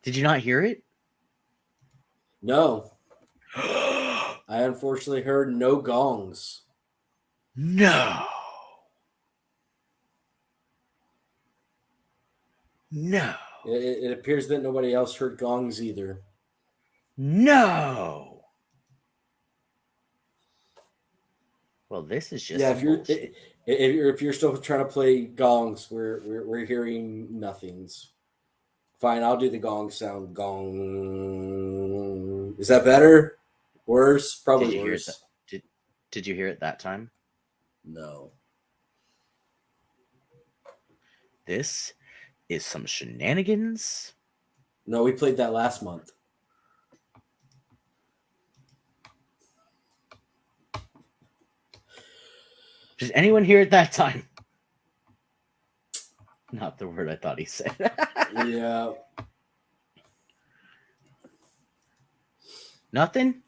Did you not hear it? No. I unfortunately heard no gongs. No. It appears that nobody else heard gongs either. No. Well, this is just if you're still trying to play gongs, we're hearing nothings. Fine, I'll do the gong sound. Gong. Is that better? Worse? Did Probably you hear it? worse. Did you hear it that time? No. This is some shenanigans. No, we played that last month. Did anyone hear it that time? Not the word I thought he said. Yeah. Nothing?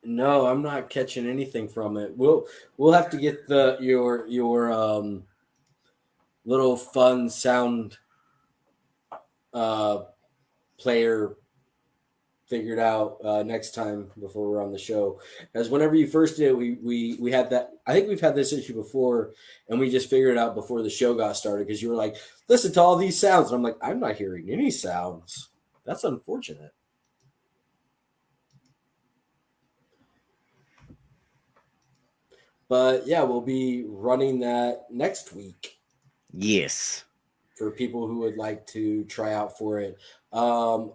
No, I'm not catching anything from it. We'll have to get your little fun sound uh player figured out next time before we're on the show. As whenever you first did, we had that. I think we've had this issue before, and we just figured it out before the show got started because you were like, "Listen to all these sounds," and I'm like, "I'm not hearing any sounds." That's unfortunate. But yeah, we'll be running that next week Yes. for people who would like to try out for it. Um,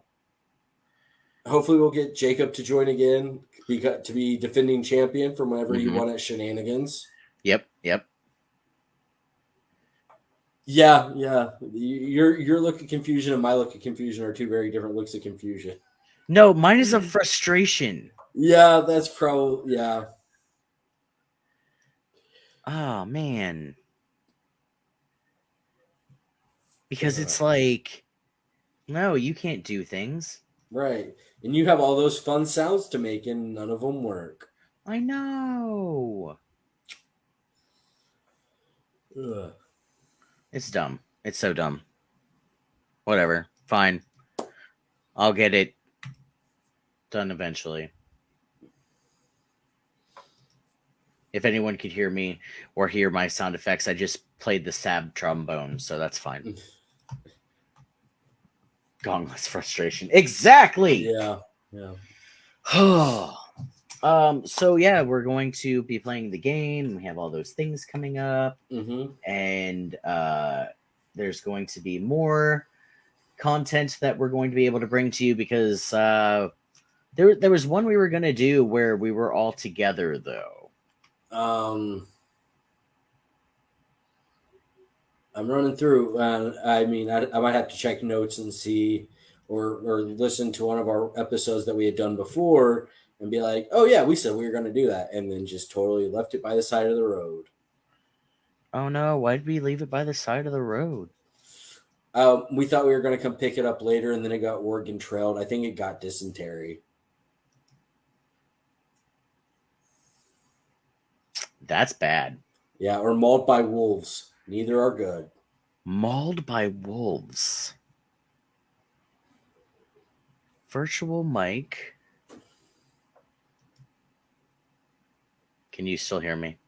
Hopefully, we'll get Jacob to join again to be defending champion from whenever he won at Shenanigans. Yep. Yeah. Your look of confusion and my look of confusion are two very different looks of confusion. No, mine is a frustration. Yeah, that's probably yeah. Oh man. Because it's like, no, you can't do things. Right. And you have all those fun sounds to make and none of them work. I know. Ugh. It's dumb. It's so dumb. Whatever. Fine. I'll get it done eventually. If anyone could hear me or hear my sound effects, I just played the stab trombone, so that's fine. Gongless frustration. Exactly. Yeah. So yeah, we're going to be playing the game. We have all those things coming up, and there's going to be more content that we're going to be able to bring to you because there was one we were going to do where we were all together though. I'm running through. I mean, I might have to check notes and see, or listen to one of our episodes that we had done before, and be like, "Oh yeah, we said we were going to do that," and then just totally left it by the side of the road. Oh no! Why did we leave it by the side of the road? We thought we were going to come pick it up later, and then it got Oregon trailed. I think it got dysentery. That's bad. Yeah, or mauled by wolves. Neither are good. Mauled by wolves. Virtual mic. Can you still hear me?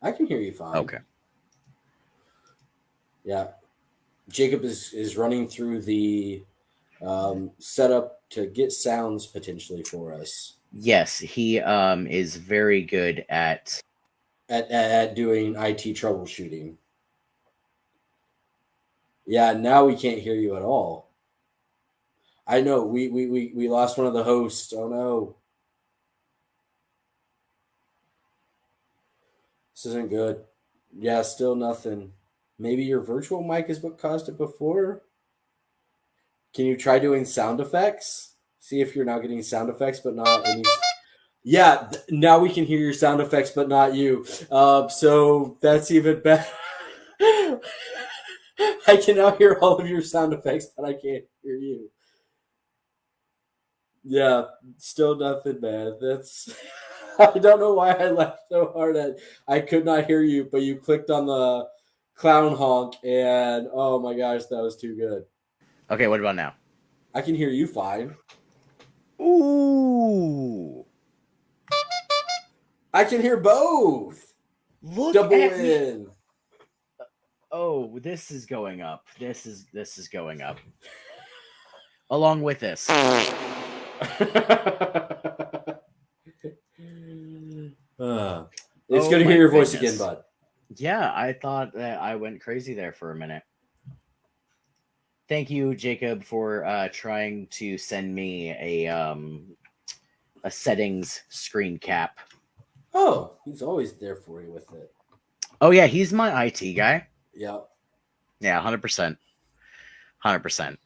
I can hear you fine. Okay. Yeah. Jacob is running through the setup to get sounds potentially for us. Yes, he is very good at doing IT troubleshooting. Yeah, now we can't hear you at all. I know we lost one of the hosts. Oh no. This isn't good. Yeah, still nothing. Maybe your virtual mic is what caused it before. Can you try doing sound effects? See if you're now getting sound effects, but not any. Yeah, now we can hear your sound effects, but not you. So that's even better. I can now hear all of your sound effects, but I can't hear you. Yeah, still nothing, man. That's. I don't know why I laughed so hard at. I could not hear you, but you clicked on the clown honk, and oh my gosh, that was too good. Okay, what about now? I can hear you fine. Ooh. I can hear both. Look Double at win. me. Oh, this is going up. This is going up. Along with this. It's good to hear your voice goodness. again, bud. Yeah, I thought that I went crazy there for a minute. Thank you, Jacob, for trying to send me a settings screen cap. Oh, he's always there for you with it. Oh yeah, he's my IT guy. Yeah. Yeah, 100%. 100%.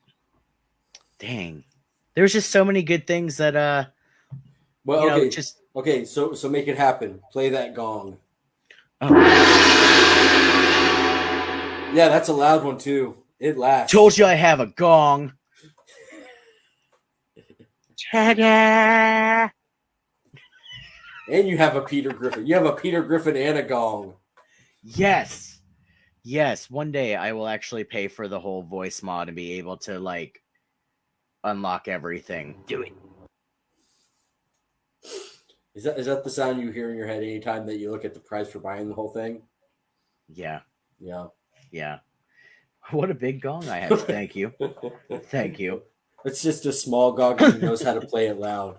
Dang. There's just so many good things that Well, okay. just Okay, so make it happen. Play that gong. oh. Yeah, that's a loud one too. It lasts. Told you I have a gong. Ta-da! And you have a Peter Griffin. You have a Peter Griffin and a gong. Yes. Yes, one day I will actually pay for the whole voice mod and be able to like unlock everything. Do it. Is that the sound you hear in your head anytime that you look at the price for buying the whole thing? Yeah. Yeah. Yeah. What a big gong I have. Thank you. Thank you. It's just a small gong who knows how to play it loud.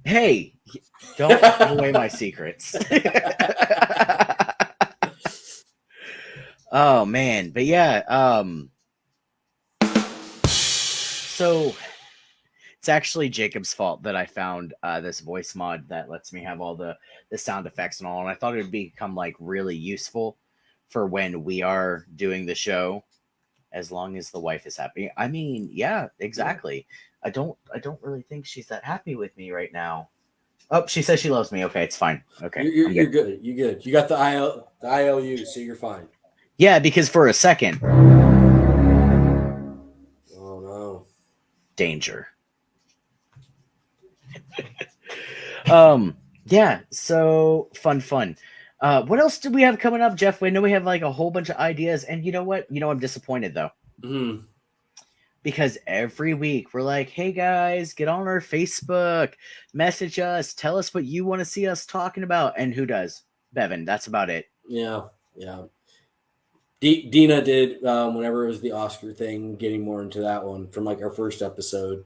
Hey, don't give away my secrets. Oh man, but yeah, so it's actually Jacob's fault that I found this voice mod that lets me have all the sound effects and all, and I thought it would become like really useful for when we are doing the show, as long as the wife is happy. I mean, yeah, exactly. I don't really think she's that happy with me right now. Oh, she says she loves me. Okay, it's fine. Okay, I'm You're good. good. You good. You got the ILU, so you're fine. Yeah, because for a second, Oh no. danger. Yeah, so fun. What else do we have coming up, Jeff? We know we have like a whole bunch of ideas, and you know what? I'm disappointed though. Mm. Because every week we're like, hey guys, get on our Facebook, message us, tell us what you want to see us talking about. And who does? Bevan. That's about it. Yeah. Yeah. Dina did whenever it was the Oscar thing, getting more into that one from like our first episode.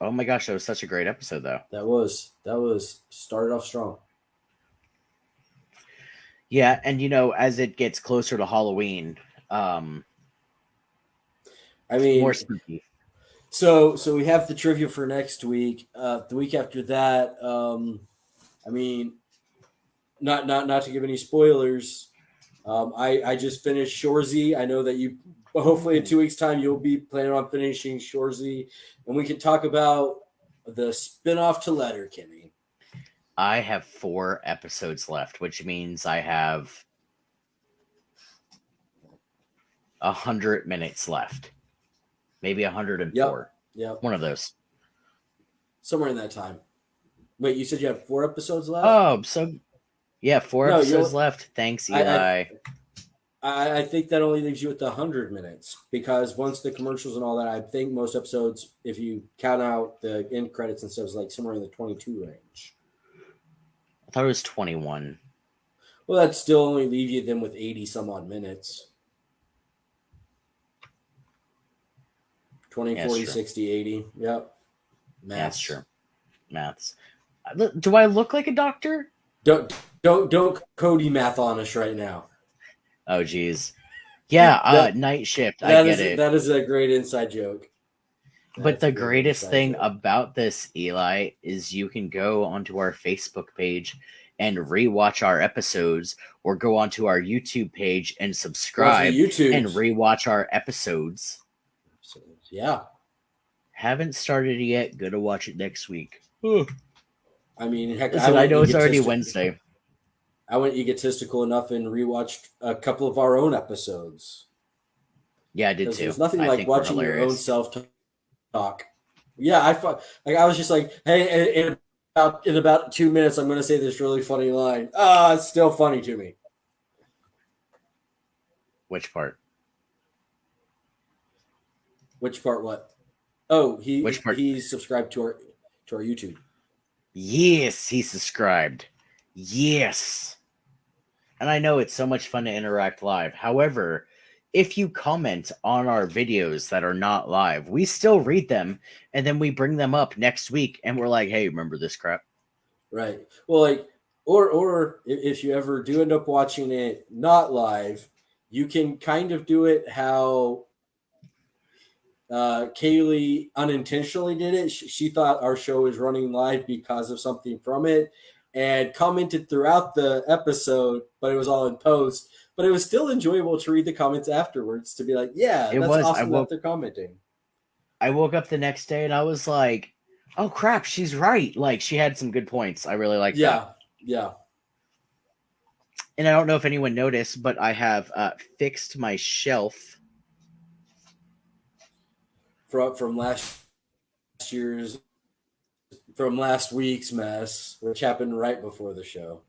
Oh my gosh, that was such a great episode though. That was started off strong. Yeah, and as it gets closer to Halloween, um, I more mean, spooky. so we have the trivia for next week. The week after that, I mean, not to give any spoilers. I just finished Shorzy. I know that you hopefully in 2 weeks' time you'll be planning on finishing Shorzy, and we can talk about the spinoff to Letterkenny. I have 4 episodes left, which means I have 100 minutes left. Maybe 104. Yep. One of those. Somewhere in that time. Wait, you said you have 4 episodes left? Oh, so yeah, 4 No, episodes left. Thanks, Eli. I think that only leaves you with 100 minutes because once the commercials and all that, I think most episodes, if you count out the end credits and stuff, is like somewhere in the 22 range. I thought it was 21. Well, that'd still only leave you then with 80 some odd minutes. 20, Yeah, 40, true. 60, 80. Yep. Maths. That's true. Maths. Do I look like a doctor? Don't Cody math on us right now. Oh, geez. Yeah, night shift. I get it. That is a great inside joke. But the greatest thing about this, Eli, is you can go onto our Facebook page and rewatch our episodes, or go onto our YouTube page and subscribe and rewatch our episodes. Yeah. Haven't started it yet. Gonna watch it next week. I mean, heck, Listen, I know it's already Wednesday. I went egotistical enough and rewatched a couple of our own episodes. Yeah, I did too. There's nothing like watching your own self talk. Yeah, I was just like, hey, in about 2 minutes, I'm going to say this really funny line. It's still funny to me. Which part? Which part? What? Oh, Which part? He's subscribed to our YouTube. Yes, he subscribed. Yes. And I know it's so much fun to interact live. However, if you comment on our videos that are not live, we still read them, and then we bring them up next week, and we're like, hey, remember this crap? Right. Well, like, or if you ever do end up watching it not live, you can kind of do it how Kaylee unintentionally did it. She thought our show was running live because of something from it, and commented throughout the episode, but it was all in post. But it was still enjoyable to read the comments afterwards to be like, yeah, It that's was. awesome that they're commenting. I woke up the next day and I was like, "Oh crap, she's right." Like she had some good points. I really like that. Yeah, yeah. And I don't know if anyone noticed, but I have fixed my shelf. From year's from last week's mess, which happened right before the show.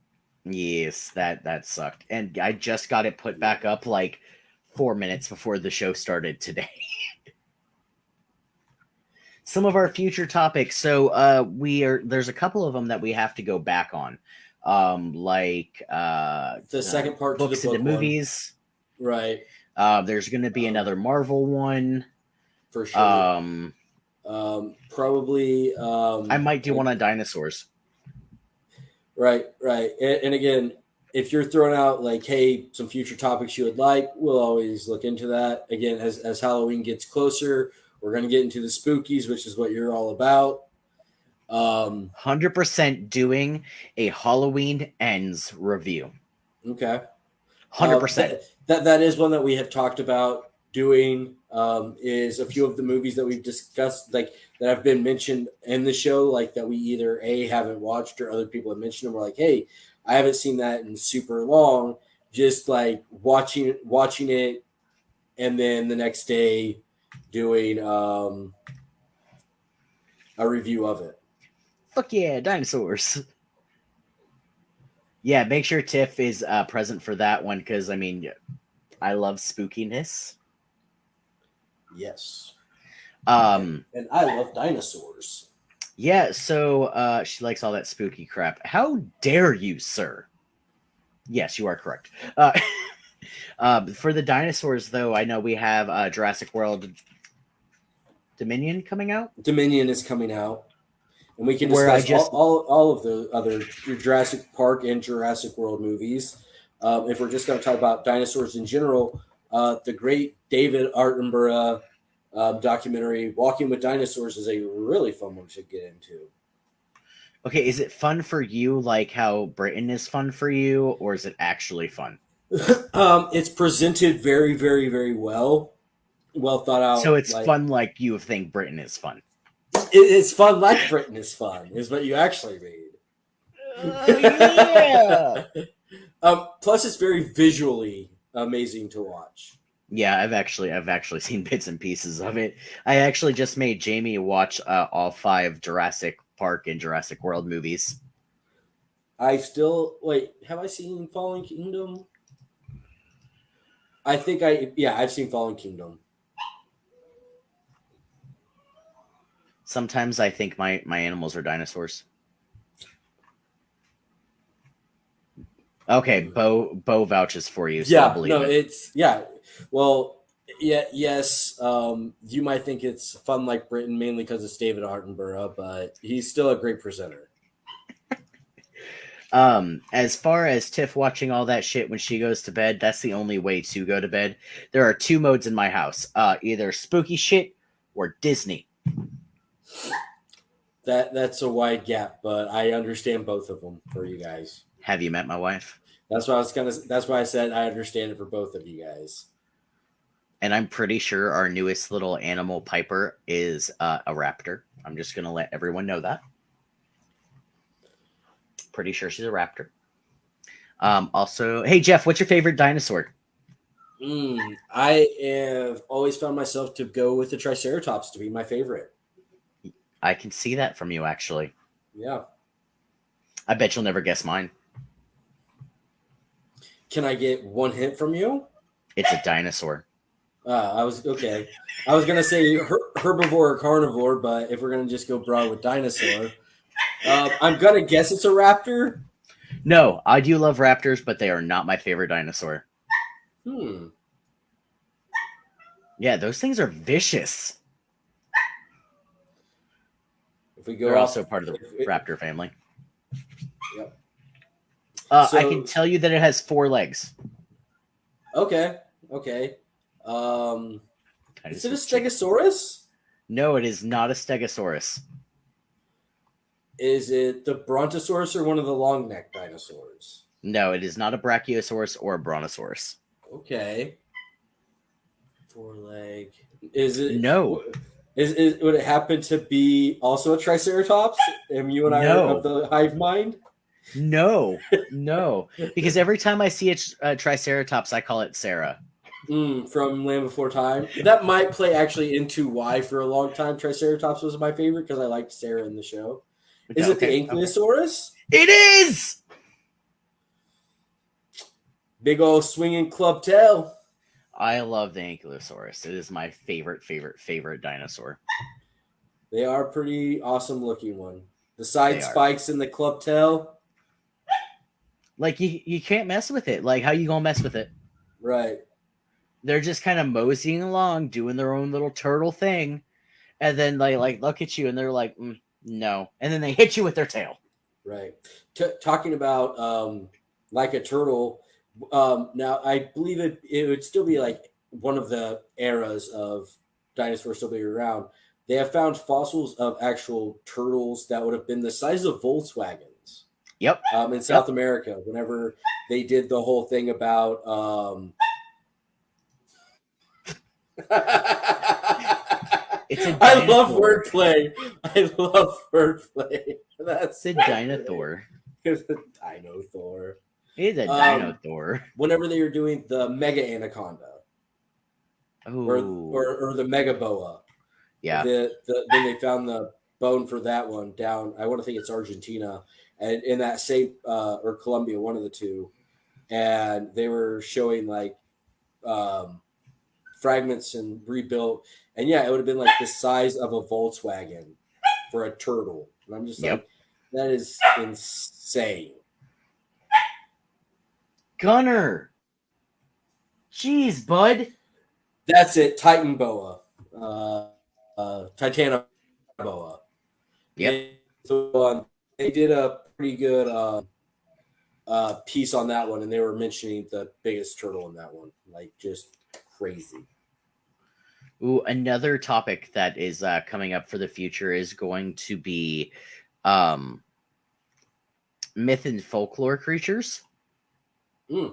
Yes, that sucked. And I just got it put back up like 4 minutes before the show started today. Some of our future topics. So there's a couple of them that we have to go back on. Like The second part to the books book into movies. Right. There's going to be another Marvel one. For sure. Probably. I might do one on dinosaurs. Right. And again, if you're throwing out like, hey, some future topics you would like, we'll always look into that. Again, as Halloween gets closer, we're going to get into the spookies, which is what you're all about. 100% doing a Halloween Ends review. Okay. 100%. That is one that we have talked about doing. Is a few of the movies that we've discussed, like that have been mentioned in the show, like that we either haven't watched or other people have mentioned them. We're like, hey, I haven't seen that in super long. Just like watching it, and then the next day doing a review of it. Fuck yeah, dinosaurs. Yeah, make sure Tiff is present for that one because, I mean, I love spookiness. Yes. And I love dinosaurs. Yeah, so she likes all that spooky crap. How dare you, sir? Yes, you are correct. For the dinosaurs, though, I know we have Jurassic World Dominion coming out. Dominion is coming out. And we can discuss all of the other Jurassic Park and Jurassic World movies. If we're just going to talk about dinosaurs in general, the great David Attenborough documentary, Walking with Dinosaurs, is a really fun one to get into. Okay, is it fun for you like how Britain is fun for you, or is it actually fun? It's presented very, very, very well thought out. So it's fun like you think Britain is fun. It's fun like Britain is fun, is what you actually read. Yeah. Plus, it's very visually amazing to watch. Yeah, I've actually seen bits and pieces of it. I actually just made Jamie watch all 5 Jurassic Park and Jurassic World movies. Have I seen Fallen Kingdom? I've seen Fallen Kingdom. Sometimes I think my animals are dinosaurs. Okay, Bo vouches for you. So I'll believe it. Well, yeah, yes. You might think it's fun like Britain mainly because it's David Attenborough, but he's still a great presenter. As far as Tiff watching all that shit when she goes to bed, that's the only way to go to bed. There are 2 modes in my house: either spooky shit or Disney. That's a wide gap, but I understand both of them for you guys. Have you met my wife? That's why I said I understand it for both of you guys. And I'm pretty sure our newest little animal, Piper, is a raptor. I'm just gonna let everyone know that. Pretty sure she's a raptor. Also, hey Jeff, what's your favorite dinosaur? I have always found myself to go with the Triceratops to be my favorite. I can see that from you, actually. Yeah. I bet you'll never guess mine. Can I get one hint from you? It's a dinosaur. I was going to say herbivore or carnivore, but if we're going to just go broad with dinosaur, I'm going to guess it's a raptor. No, I do love raptors, but they are not my favorite dinosaur. Yeah, those things are vicious. They're also part of the raptor family. Yep. I can tell you that it has 4 legs. Okay. I Is it a Stegosaurus? No, it is not a Stegosaurus. Is it the Brontosaurus or one of the long neck dinosaurs? No, it is not a Brachiosaurus or a Brontosaurus. Okay. Four leg. Is it? No. Would it happen to be also a Triceratops? Am you and I of the hive mind? No, no. Because every time I see a Triceratops, I call it Sarah. From Land Before Time. That might play actually into why for a long time Triceratops was my favorite because I liked Sarah in the show. Is it the Ankylosaurus? It is! Big old swinging club tail. I love the Ankylosaurus. It is my favorite dinosaur. They are pretty awesome looking one. The side spikes in the club tail. Like, you can't mess with it. Like, how you gonna mess with it? Right. They're just kind of moseying along, doing their own little turtle thing. And then they, like, look at you and they're like, no. And then they hit you with their tail. Right. Talking about like a turtle, now I believe it would still be like one of the eras of dinosaurs still being around. They have found fossils of actual turtles that would have been the size of Volkswagens. Yep. In South America, whenever they did the whole thing about I love wordplay. That's a Dinosaur. It's a Dinosaur. It's a Dinosaur. Whenever they were doing the Mega Anaconda, or the Mega Boa, then they found the bone for that one down. I want to think it's Argentina, and in that same or Colombia, one of the two, and they were showing like fragments and rebuilt, and it would have been like the size of a Volkswagen for a turtle, and I'm just like, that is insane. Gunner, jeez, bud. That's it. Titan Boa, Titanoboa. Yep. They did a pretty good piece on that one, and they were mentioning the biggest turtle in that one, like just crazy. Ooh, another topic that is coming up for the future is going to be myth and folklore creatures. It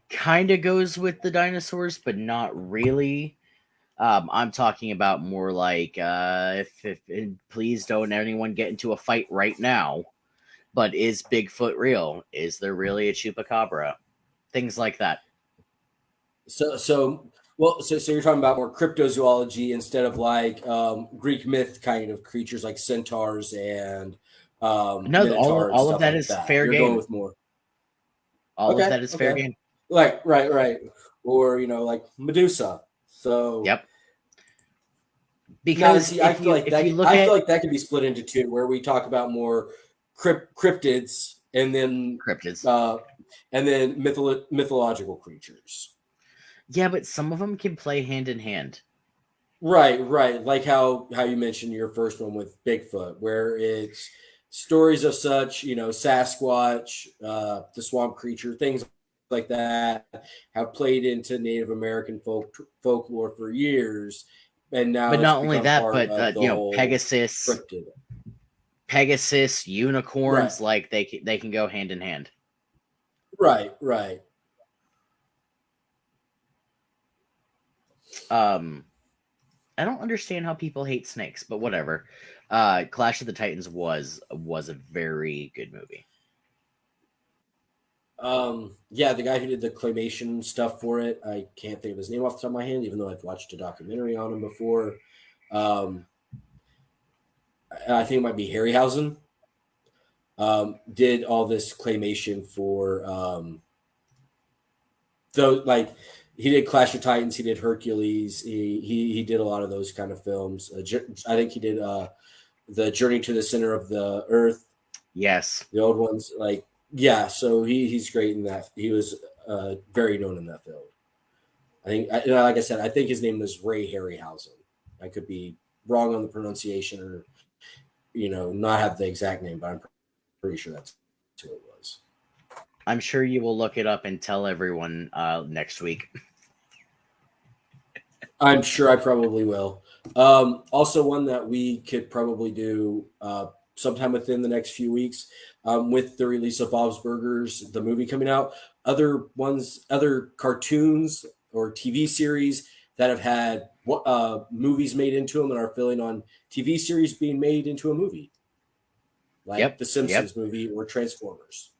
kind of goes with the dinosaurs, but not really. I'm talking about more like if please don't anyone get into a fight right now. But is Bigfoot real? Is there really a chupacabra? Things like that. So you're talking about more cryptozoology instead of like Greek myth kind of creatures like centaurs and no, all of that is fair game. Going with more. All of that is fair game. Right. Or like Medusa. So yep. Because I feel like that could be split into two, where we talk about more cryptids and then mythological creatures. Yeah, but some of them can play hand in hand. Right. Like how you mentioned your first one with Bigfoot, where it's stories of such, Sasquatch, the swamp creature, things like that have played into Native American folklore for years, and now. But not only that, but Pegasus, unicorns, like they can go hand in hand. Right. I don't understand how people hate snakes, but whatever. Clash of the Titans was a very good movie. The guy who did the claymation stuff for it, I can't think of his name off the top of my head, even though I've watched a documentary on him before. I think it might be Harryhausen. Did all this claymation for he did Clash of Titans, he did Hercules, he did a lot of those kind of films. I think he did the Journey to the Center of the Earth. Yes, the old ones. So he's great in that. He was very known in that field. I think, like I said, I think his name was Ray Harryhausen. I could be wrong on the pronunciation, or not have the exact name, but I'm pretty sure that's who it was. I'm sure you will look it up and tell everyone next week. I'm sure I probably will. Also, one that we could probably do sometime within the next few weeks with the release of Bob's Burgers, the movie coming out. Other cartoons or TV series that have had movies made into them and are filling on TV series being made into a movie, like Yep, the yep. Simpsons movie or Transformers.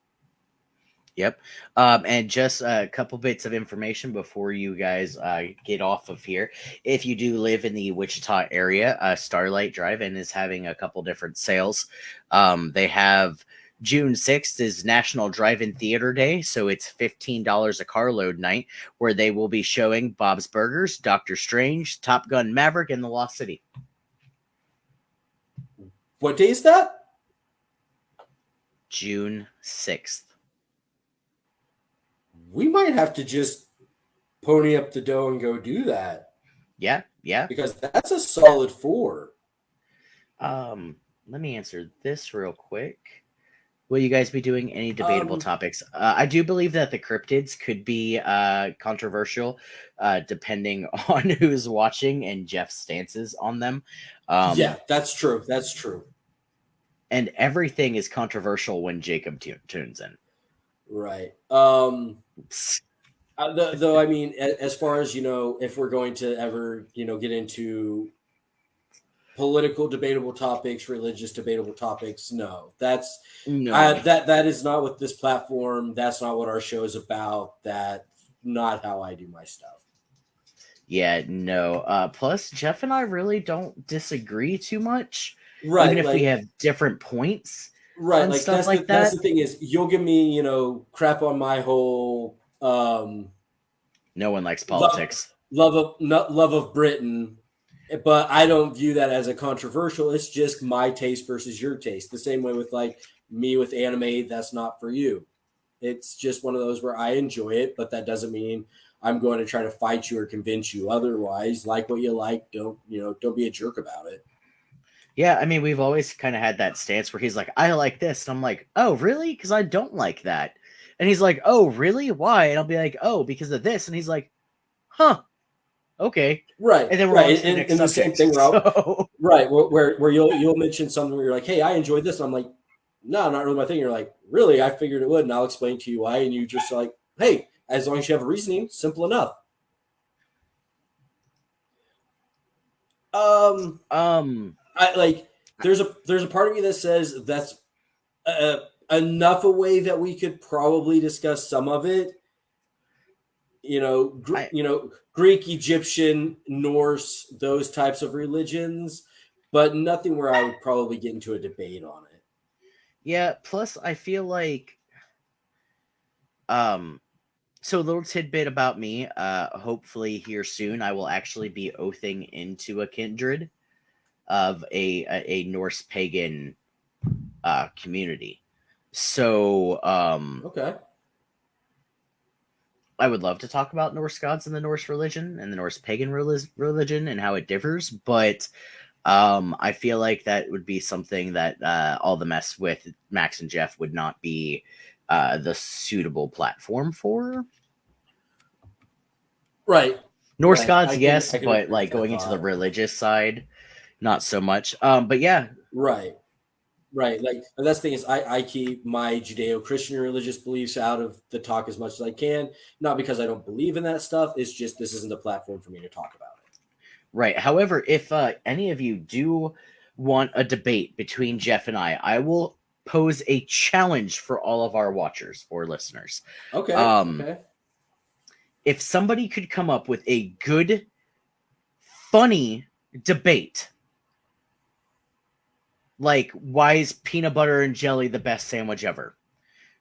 Yep. And just a couple bits of information before you guys get off of here. If you do live in the Wichita area, Starlight Drive-In is having a couple different sales. They have June 6th is National Drive-In Theater Day, so it's $15 a carload night, where they will be showing Bob's Burgers, Doctor Strange, Top Gun Maverick, and The Lost City. What day is that? June 6th. We might have to just pony up the dough and go do that. Yeah, yeah. Because that's a solid 4. Let me answer this real quick. Will you guys be doing any debatable topics? I do believe that the cryptids could be controversial, depending on who's watching and Jeff's stances on them. Yeah, that's true. That's true. And everything is controversial when Jacob tunes in. Right. Though, I mean, as far as, if we're going to ever, get into political debatable topics, religious debatable topics, no, that is not what this platform, that's not what our show is about. That's not how I do my stuff. Yeah, no. Plus, Jeff and I really don't disagree too much, right? Even if we have different points, right? And like stuff that's that's the thing is, you'll give me, crap on my whole. No one likes politics. Love of Britain. But I don't view that as a controversial. It's just my taste versus your taste. The same way with like me with anime, that's not for you. It's just one of those where I enjoy it, but that doesn't mean I'm going to try to fight you or convince you otherwise. Like what you like, don't be a jerk about it. Yeah, I mean, we've always kind of had that stance where he's like, I like this. And I'm like, oh, really? Because I don't like that. And he's like, oh, really? Why? And I'll be like, oh, because of this. And he's like, huh. Okay, right, and then we're right, on to the next and the same thing. So. Right, where you'll mention something where you're like, "Hey, I enjoyed this," and I'm like, "No, not really my thing." You're like, "Really? I figured it would," and I'll explain to you why. And you just like, "Hey, as long as you have a reasoning, simple enough." I like. There's a part of me that says that's enough a way that we could probably discuss some of it. Greek, Egyptian, Norse, those types of religions, but nothing where I would probably get into a debate on it. Yeah, plus I feel like so a little tidbit about me, hopefully here soon I will actually be oathing into a kindred of a Norse pagan community. So okay. I would love to talk about Norse gods and the Norse religion and the Norse pagan religion and how it differs, but I feel like that would be something that all the mess with Max and Jeff would not be the suitable platform for. Right. Norse gods, yes, I can but like going into the religious side, not so much. But yeah. Right. Like that's the thing is I keep my Judeo-Christian religious beliefs out of the talk as much as I can. Not because I don't believe in that stuff. It's just this isn't the platform for me to talk about it. Right. However, if any of you do want a debate between Jeff and I will pose a challenge for all of our watchers or listeners. Okay. Okay. If somebody could come up with a good, funny debate, like, why is peanut butter and jelly the best sandwich ever?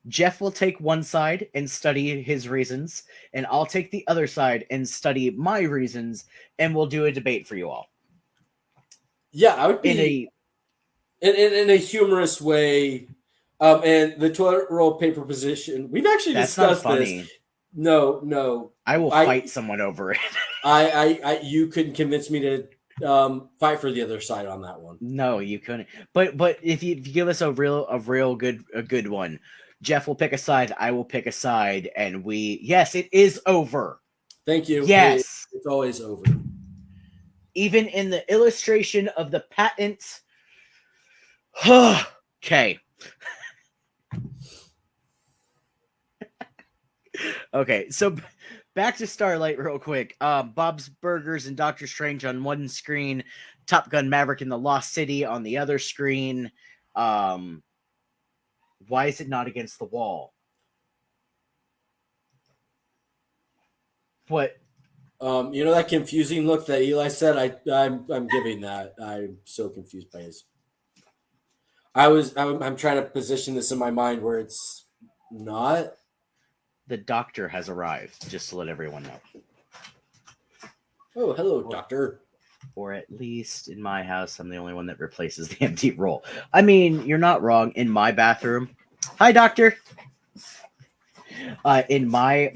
Jeff will take one side and study his reasons, and I'll take the other side and study my reasons, and we'll do a debate for you all. Yeah, I would be in a humorous way. And the toilet roll paper position, we've actually discussed this. No. I will fight someone over it. You couldn't convince me to fight for the other side on that one. No, you couldn't. But if you give us a real good one, Jeff will pick a side, I will pick a side, and yes, it is over. Thank you. Yes, it's always over. even in the illustration of the patent. Okay. Okay, so back to Starlight real quick. Bob's Burgers and Doctor Strange on one screen, Top Gun Maverick in the Lost City on the other screen. Why is it not against the wall? What? You know that confusing look that Eli said? I'm giving that. I'm so confused by his. I'm trying to position this in my mind where it's not. The doctor has arrived, just to let everyone know. Oh, hello, doctor. Or at least in my house, I'm the only one that replaces the empty roll. I mean, you're not wrong. In my bathroom, hi, doctor. In my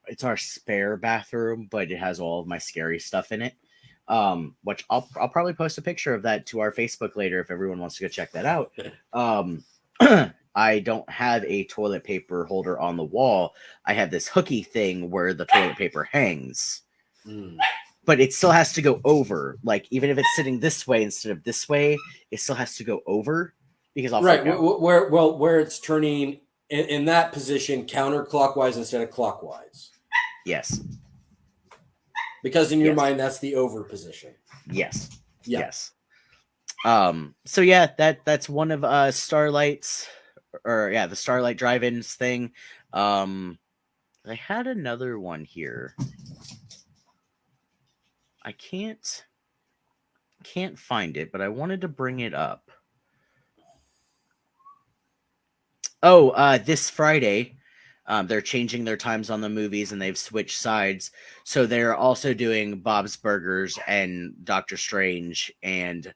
it's our spare bathroom, but it has all of my scary stuff in it. Which I'll probably post a picture of that to our Facebook later if everyone wants to go check that out. I don't have a toilet paper holder on the wall. I have this hooky thing where the toilet paper hangs. But it still has to go over. Like, even if it's sitting this way instead of this way, it still has to go over because I'll right where it's turning in that position counterclockwise instead of clockwise. Yes. Because in your mind, that's the over position. Yes. Yeah. Yes. So yeah, that's one of Starlight's, or yeah, the Starlight Drive-Ins thing. I had another one here. I can't find it, but I wanted to bring it up. Oh, this Friday, they're changing their times on the movies and they've switched sides. So they're also doing Bob's Burgers and Doctor Strange and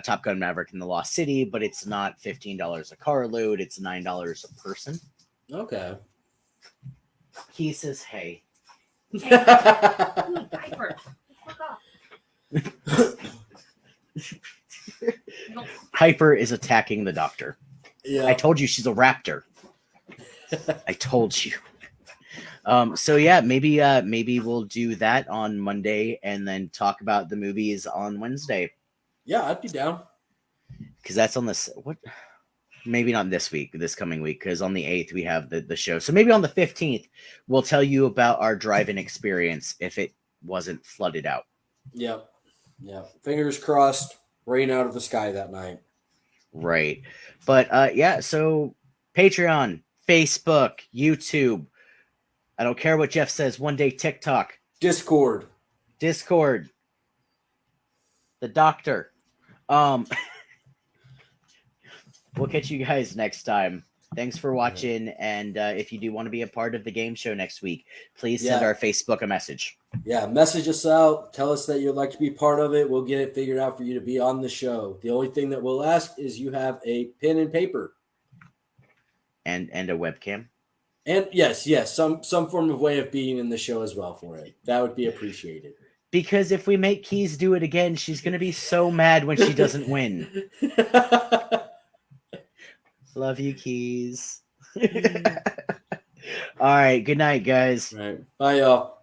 Top Gun Maverick in the Lost City, but it's not $15 a carload. It's $9 a person. Okay. He says, hey. Piper, fuck off. Piper is attacking the doctor. Yeah. I told you she's a raptor. I told you. So yeah, maybe we'll do that on Monday and then talk about the movies on Wednesday. Yeah, I'd be down. Because that's on this maybe not this week, this coming week, because on the 8th we have the show. So maybe on the 15th we'll tell you about our drive-in experience if it wasn't flooded out. Yep. Yeah. Fingers crossed, rain out of the sky that night. Right. But yeah, so Patreon, Facebook, YouTube. I don't care what Jeff says, one day TikTok. Discord. The doctor. We'll catch you guys next time. Thanks for watching, and if you do want to be a part of the game show next week, please send our Facebook a message. Yeah, message us out. Tell us that you'd like to be part of it. We'll get it figured out for you to be on the show. The only thing that we'll ask is you have a pen and paper. And a webcam. And yes, some form of way of being in the show as well for it. That would be appreciated. Because if we make Keys do it again, she's going to be so mad when she doesn't win. Love you, Keys. All right. Good night, guys. All right. Bye, y'all.